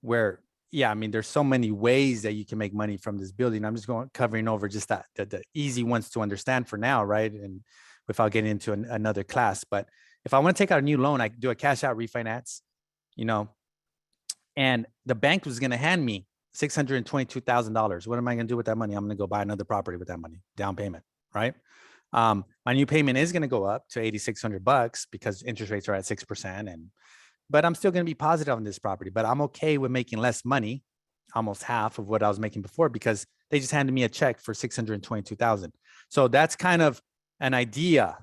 Speaker 1: Where, there's so many ways that you can make money from this building. I'm just covering over just the easy ones to understand for now, right? And without getting into another class. But if I want to take out a new loan, I can do a cash out refinance, and the bank was going to hand me $622,000. What am I going to do with that money? I'm going to go buy another property with that money, down payment, right? My new payment is going to go up to $8,600 because interest rates are at 6%. But I'm still going to be positive on this property, but I'm okay with making less money, almost half of what I was making before, because they just handed me a check for $622,000. So that's kind of an idea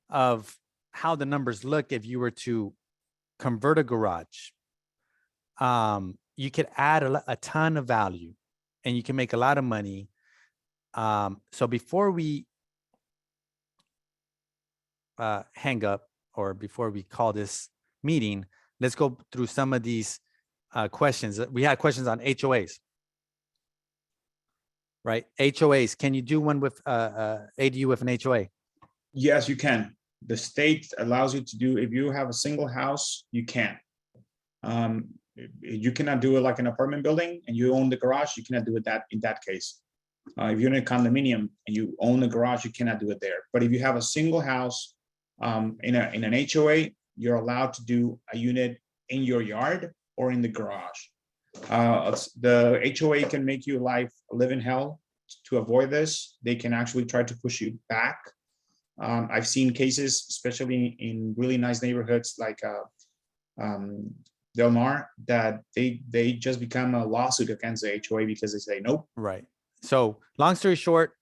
Speaker 1: of how the numbers look if you were to convert a garage. You could add a ton of value and you can make a lot of money. So before we hang up, or before we call this meeting, let's go through some of these questions. We had questions on HOAs, right? HOAs, can you do one with ADU with an HOA?
Speaker 2: Yes, you can. The state allows you to do, if you have a single house, you can. You cannot do it like an apartment building and you own the garage, you cannot do it in that case. If you're in a condominium and you own the garage, you cannot do it there. But if you have a single house in an HOA, you're allowed to do a unit in your yard or in the garage. The HOA can make your life live in hell. To avoid this, they can actually try to push you back. I've seen cases, especially in really nice neighborhoods like Del Mar, that they just become a lawsuit against the HOA because they say nope.
Speaker 1: Right. So long story short,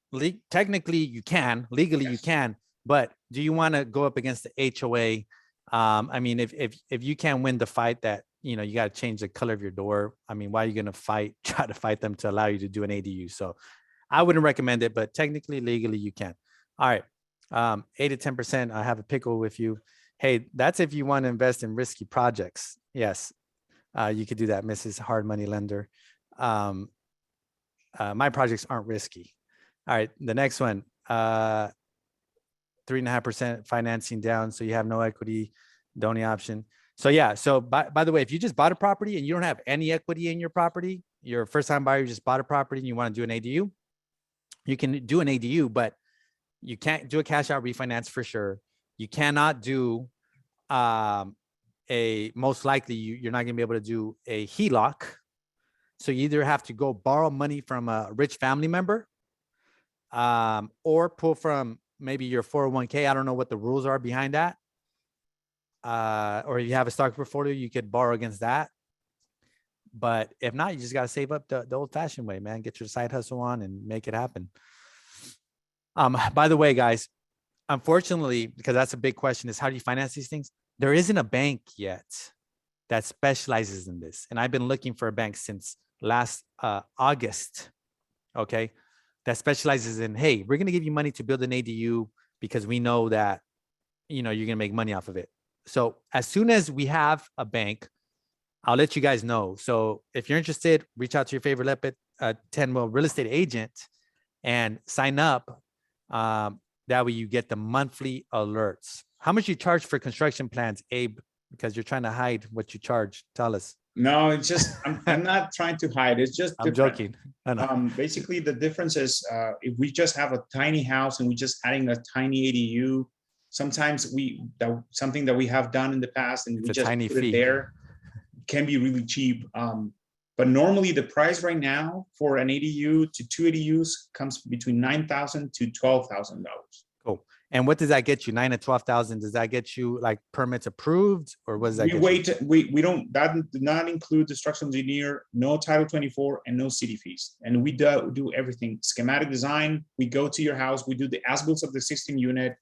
Speaker 1: technically you can, legally you can, but do you want to go up against the HOA? If you can't win the fight that, you got to change the color of your door. Why are you going to try to fight them to allow you to do an ADU? So I wouldn't recommend it, but technically, legally you can. All right. 8 to 10%. I have a pickle with you. Hey, that's if you want to invest in risky projects. Yes. You could do that, Mrs. Hard Money Lender. My projects aren't risky. All right. The next one, 3.5% financing down. So you have no equity, the only option. So yeah. So by the way, if you just bought a property and you don't have any equity in your property, you're a first time buyer, you just bought a property and you want to do an ADU, you can do an ADU, but You can't do a cash out refinance for sure. You cannot do most likely you're not gonna be able to do a HELOC. So you either have to go borrow money from a rich family member, or pull from maybe your 401k. I don't know what the rules are behind that. Or if you have a stock portfolio, you could borrow against that. But if not, you just got to save up the old fashioned way, man. Get your side hustle on and make it happen. By the way, guys, unfortunately, because that's a big question, is how do you finance these things? There isn't a bank yet that specializes in this. And I've been looking for a bank since last August, okay, that specializes in, hey, we're going to give you money to build an ADU because we know that, you're going to make money off of it. So as soon as we have a bank, I'll let you guys know. So if you're interested, reach out to your favorite Lepe, Tendwell real estate agent and sign up. That way you get the monthly alerts. How much you charge for construction plans, Abe? Because you're trying to hide what you charge. Tell us.
Speaker 2: No, it's just, I'm not trying to hide. It's just
Speaker 1: I'm
Speaker 2: different.
Speaker 1: joking. I know.
Speaker 2: Basically, the difference is if we just have a tiny house and we just adding a tiny ADU, sometimes something that we have done in the past and we just
Speaker 1: tiny
Speaker 2: put
Speaker 1: fee.
Speaker 2: it there can be really cheap. But normally the price right now for an ADU to 2 ADUs comes between $9,000 to $12,000.
Speaker 1: Cool. And what does that get you? 9 to 12,000. Does that get you like permits approved, or what does that get you?
Speaker 2: We don't, that did not include the structural engineer, no Title 24 and no city fees. And we do everything. Schematic design, we go to your house, we do the as-built of the existing unit,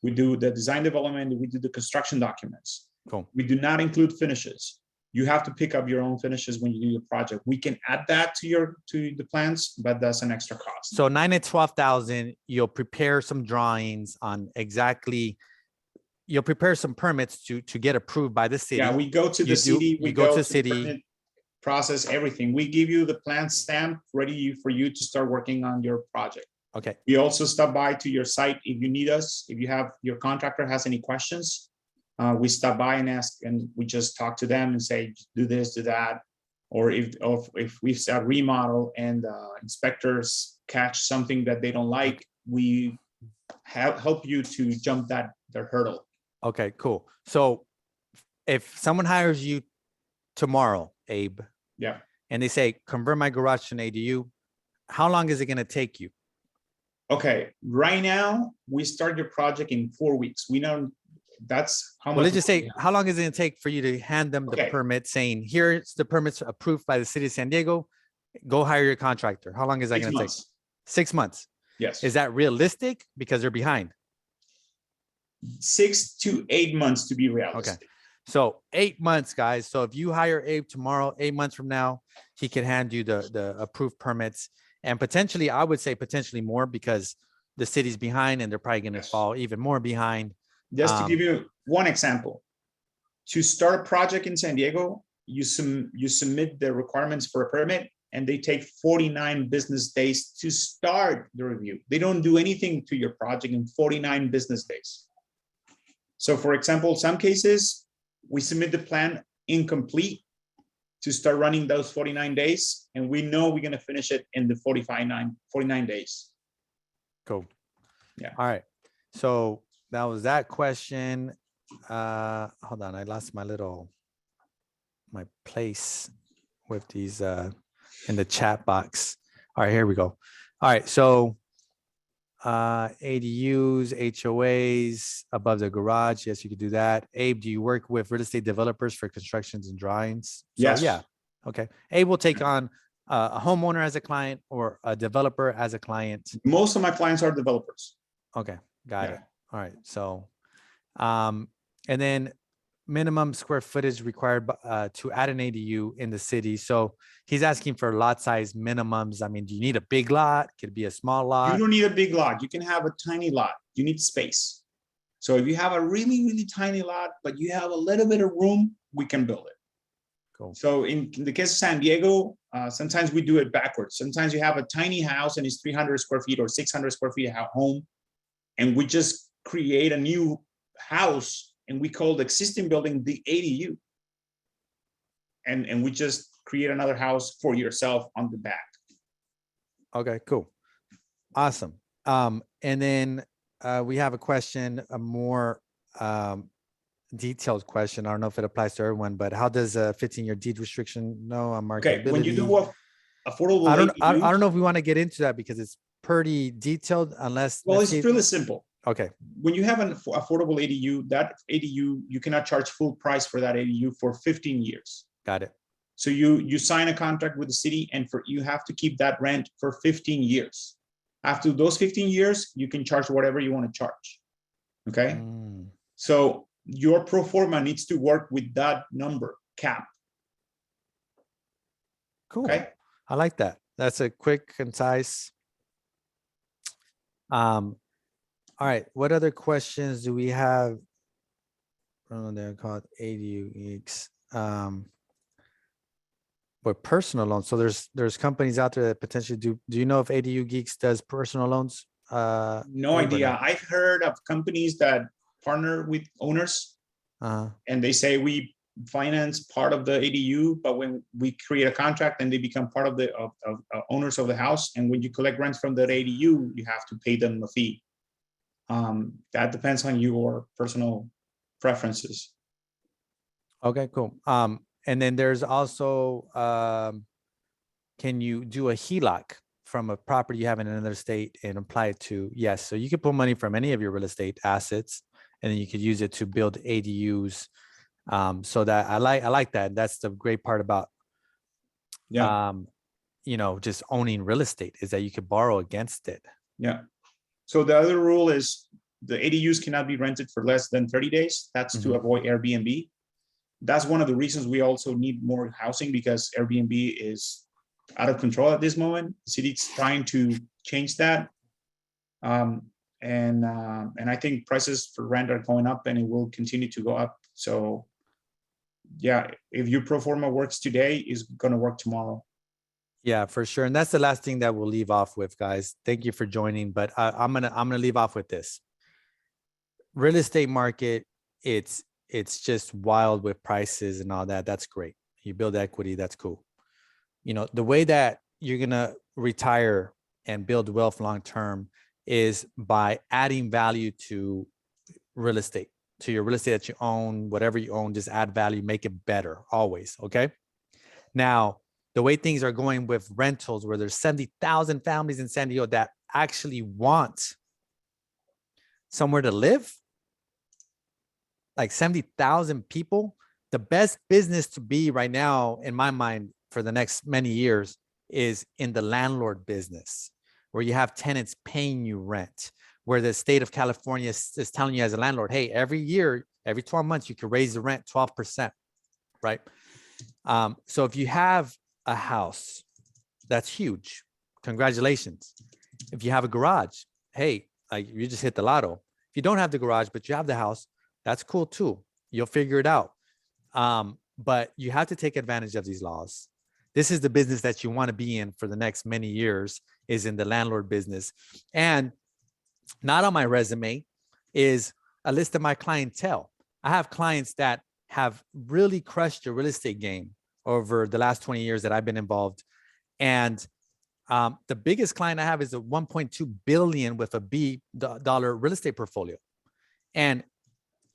Speaker 2: we do the design development, we do the construction documents.
Speaker 1: Cool.
Speaker 2: We do not include finishes. You have to pick up your own finishes when you do the project. We can add that to the plans, but that's an extra cost.
Speaker 1: So 9 to 12,000, you'll prepare some drawings on exactly, you'll prepare some permits to get approved by the city.
Speaker 2: Yeah, we go to the city, we
Speaker 1: go to
Speaker 2: the
Speaker 1: city,
Speaker 2: process everything. We give you the plan stamp ready for you to start working on your project.
Speaker 1: Okay.
Speaker 2: We also stop by to your site if you need us. If you have your contractor has any questions, we stop by and ask, and we just talk to them and say, do this, do that. Or if we start remodel and inspectors catch something that they don't like, we help you to jump their hurdle.
Speaker 1: Okay, cool. So if someone hires you tomorrow, Abe,
Speaker 2: yeah,
Speaker 1: and they say, convert my garage to an ADU, how long is it going to take you?
Speaker 2: Okay, right now we start your project in 4 weeks. We know that's how much.
Speaker 1: Well, let's just say, how long is it going to take for you to hand them the permit saying, here's the permits approved by the city of San Diego, go hire your contractor? How long is that going to take? 6 months.
Speaker 2: Yes.
Speaker 1: Is that realistic? Because they're behind.
Speaker 2: 6 to 8 months to be realistic.
Speaker 1: Okay. So 8 months, guys. So if you hire Abe tomorrow, 8 months from now, he can hand you the approved permits. And potentially, I would say potentially more, because the city's behind and they're probably going to fall even more behind.
Speaker 2: Just to give you one example, to start a project in San Diego, you submit the requirements for a permit, and they take 49 business days to start the review. They don't do anything to your project in 49 business days. So for example, some cases, we submit the plan incomplete to start running those 49 days, and we know we're going to finish it in the 49 days.
Speaker 1: Cool.
Speaker 2: Yeah.
Speaker 1: All right. So that was that question. Hold on. I lost my place with these in the chat box. All right, here we go. All right. So ADUs, HOAs above the garage. Yes, you could do that. Abe, do you work with real estate developers for constructions and drawings? So,
Speaker 2: yes.
Speaker 1: Yeah. Okay. Abe will take on a homeowner as a client or a developer as a client.
Speaker 2: Most of my clients are developers.
Speaker 1: Okay. Got it. All right. So, and then minimum square footage required to add an ADU in the city. So he's asking for lot size minimums. I mean, do you need a big lot? Could it be a small lot?
Speaker 2: You don't need a big lot. You can have a tiny lot. You need space. So if you have a really, really tiny lot, but you have a little bit of room, we can build it.
Speaker 1: Cool.
Speaker 2: So in the case of San Diego, sometimes we do it backwards. Sometimes you have a tiny house and it's 300 square feet or 600 square feet at home, and we just create a new house, and we call the existing building the ADU. And we just create another house for yourself on the back.
Speaker 1: Okay, cool. Awesome. And then we have a question, a more detailed question. I don't know if it applies to everyone, but how does a 15-year deed restriction know on
Speaker 2: Okay, when you do
Speaker 1: marketability?
Speaker 2: affordable
Speaker 1: I don't
Speaker 2: ADUs,
Speaker 1: know if we want to get into that because it's pretty detailed unless
Speaker 2: well,
Speaker 1: let's
Speaker 2: it's
Speaker 1: see.
Speaker 2: really simple.
Speaker 1: Okay.
Speaker 2: When you have an affordable ADU, that ADU, you cannot charge full price for that ADU for 15 years.
Speaker 1: Got it.
Speaker 2: So you sign a contract with the city, and you have to keep that rent for 15 years. After those 15 years, you can charge whatever you want to charge. Okay. So your pro forma needs to work with that number cap.
Speaker 1: Cool.
Speaker 2: Okay.
Speaker 1: I like that. That's a quick, concise. All right. What other questions do we have? Oh, they're called ADU geeks. But personal loans. So there's companies out there that potentially do. Do you know if ADU Geeks does personal loans?
Speaker 2: No idea. I've heard of companies that partner with owners, and they say we finance part of the ADU, but when we create a contract and they become part of the owners of the house, and when you collect rents from that ADU, you have to pay them a fee. That depends on your personal preferences.
Speaker 1: Okay, cool. And then there's also, can you do a HELOC from a property you have in another state and apply it to? Yes. So you could pull money from any of your real estate assets, and then you could use it to build ADUs. So that I like that. That's the great part about, just owning real estate, is that you could borrow against it.
Speaker 2: Yeah. So the other rule is the ADUs cannot be rented for less than 30 days. That's to avoid Airbnb. That's one of the reasons we also need more housing, because Airbnb is out of control at this moment. The city's trying to change that. And I think prices for rent are going up, and it will continue to go up. So yeah, if your pro forma works today, is going to work tomorrow.
Speaker 1: Yeah, for sure. And that's the last thing that we'll leave off with, guys. Thank you for joining, but I'm gonna leave off with this. Real estate market, it's just wild with prices and all that. That's great. You build equity, that's cool. The way that you're gonna retire and build wealth long term is by adding value to real estate, to your real estate that you own. Whatever you own, just add value, make it better always. Okay. Now, the way things are going with rentals, where there's 70,000 families in San Diego that actually want somewhere to live, like 70,000 people, the best business to be right now, in my mind, for the next many years, is in the landlord business, where you have tenants paying you rent, where the state of California is telling you as a landlord, hey, every year, every 12 months, you can raise the rent 12%, right? So if you have a house, that's huge. Congratulations. If you have a garage, hey, like you just hit the lotto. If you don't have the garage, but you have the house, that's cool too. You'll figure it out. But you have to take advantage of these laws. This is the business that you want to be in for the next many years, is in the landlord business. And not on my resume is a list of my clientele. I have clients that have really crushed the real estate game over the last 20 years that I've been involved. And the biggest client I have is a 1.2 billion with a B dollar real estate portfolio. And,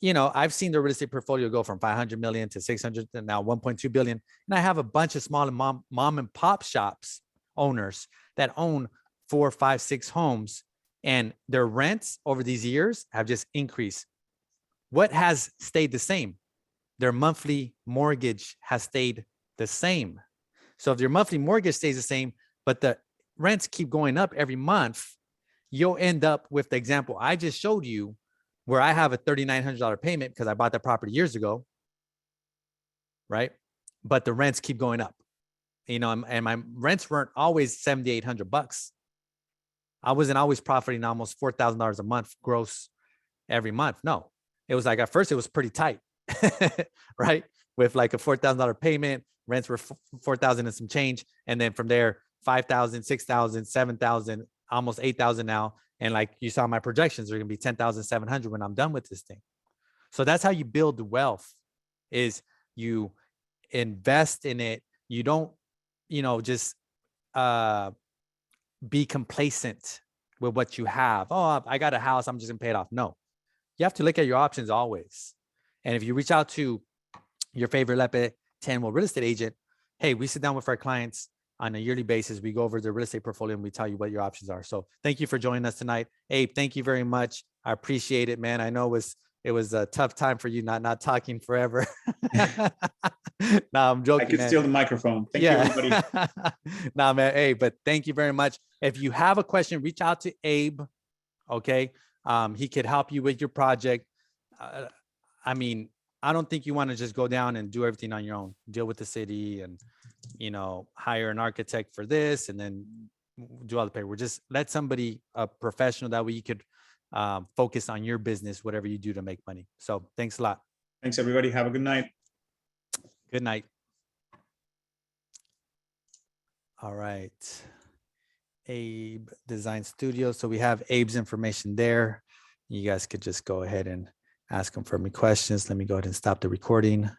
Speaker 1: I've seen the real estate portfolio go from 500 million to 600 and now 1.2 billion. And I have a bunch of small and mom and pop shops owners that own 4, 5, 6 homes, and their rents over these years have just increased. What has stayed the same? Their monthly mortgage has stayed the same. So if your monthly mortgage stays the same, but the rents keep going up every month, you'll end up with the example I just showed you, where I have a $3,900 payment because I bought that property years ago, right? But the rents keep going up, and my rents weren't always $7,800. I wasn't always profiting almost $4,000 a month gross every month. No, it was like, at first it was pretty tight, right? With like a $4,000 payment, rents were 4,000 and some change. And then from there, 5,000, 6,000, 7,000, almost 8,000 now. And like you saw my projections, are going to be 10,700 when I'm done with this thing. So that's how you build wealth, is you invest in it. You don't, just be complacent with what you have. Oh, I got a house, I'm just gonna pay it off. No, you have to look at your options always. And if you reach out to your favorite Lepe Tendwell real estate agent, hey, we sit down with our clients on a yearly basis. We go over the real estate portfolio and we tell you what your options are. So thank you for joining us tonight. Abe, thank you very much. I appreciate it, man. I know it was a tough time for you not talking forever. No, I'm
Speaker 2: I
Speaker 1: joking,
Speaker 2: can
Speaker 1: man.
Speaker 2: steal the microphone. Thank you, everybody.
Speaker 1: Nah, man. Hey, but thank you very much. If you have a question, reach out to Abe. Okay. He could help you with your project. I mean, I don't think you want to just go down and do everything on your own, deal with the city and, hire an architect for this and then do all the paperwork. Just let somebody, a professional, that way you could focus on your business, whatever you do to make money. So thanks a lot.
Speaker 2: Thanks, everybody. Have a good night.
Speaker 1: Good night. All right. Abe Design Studio. So we have Abe's information there. You guys could just go ahead and ask him for any questions. Let me go ahead and stop the recording.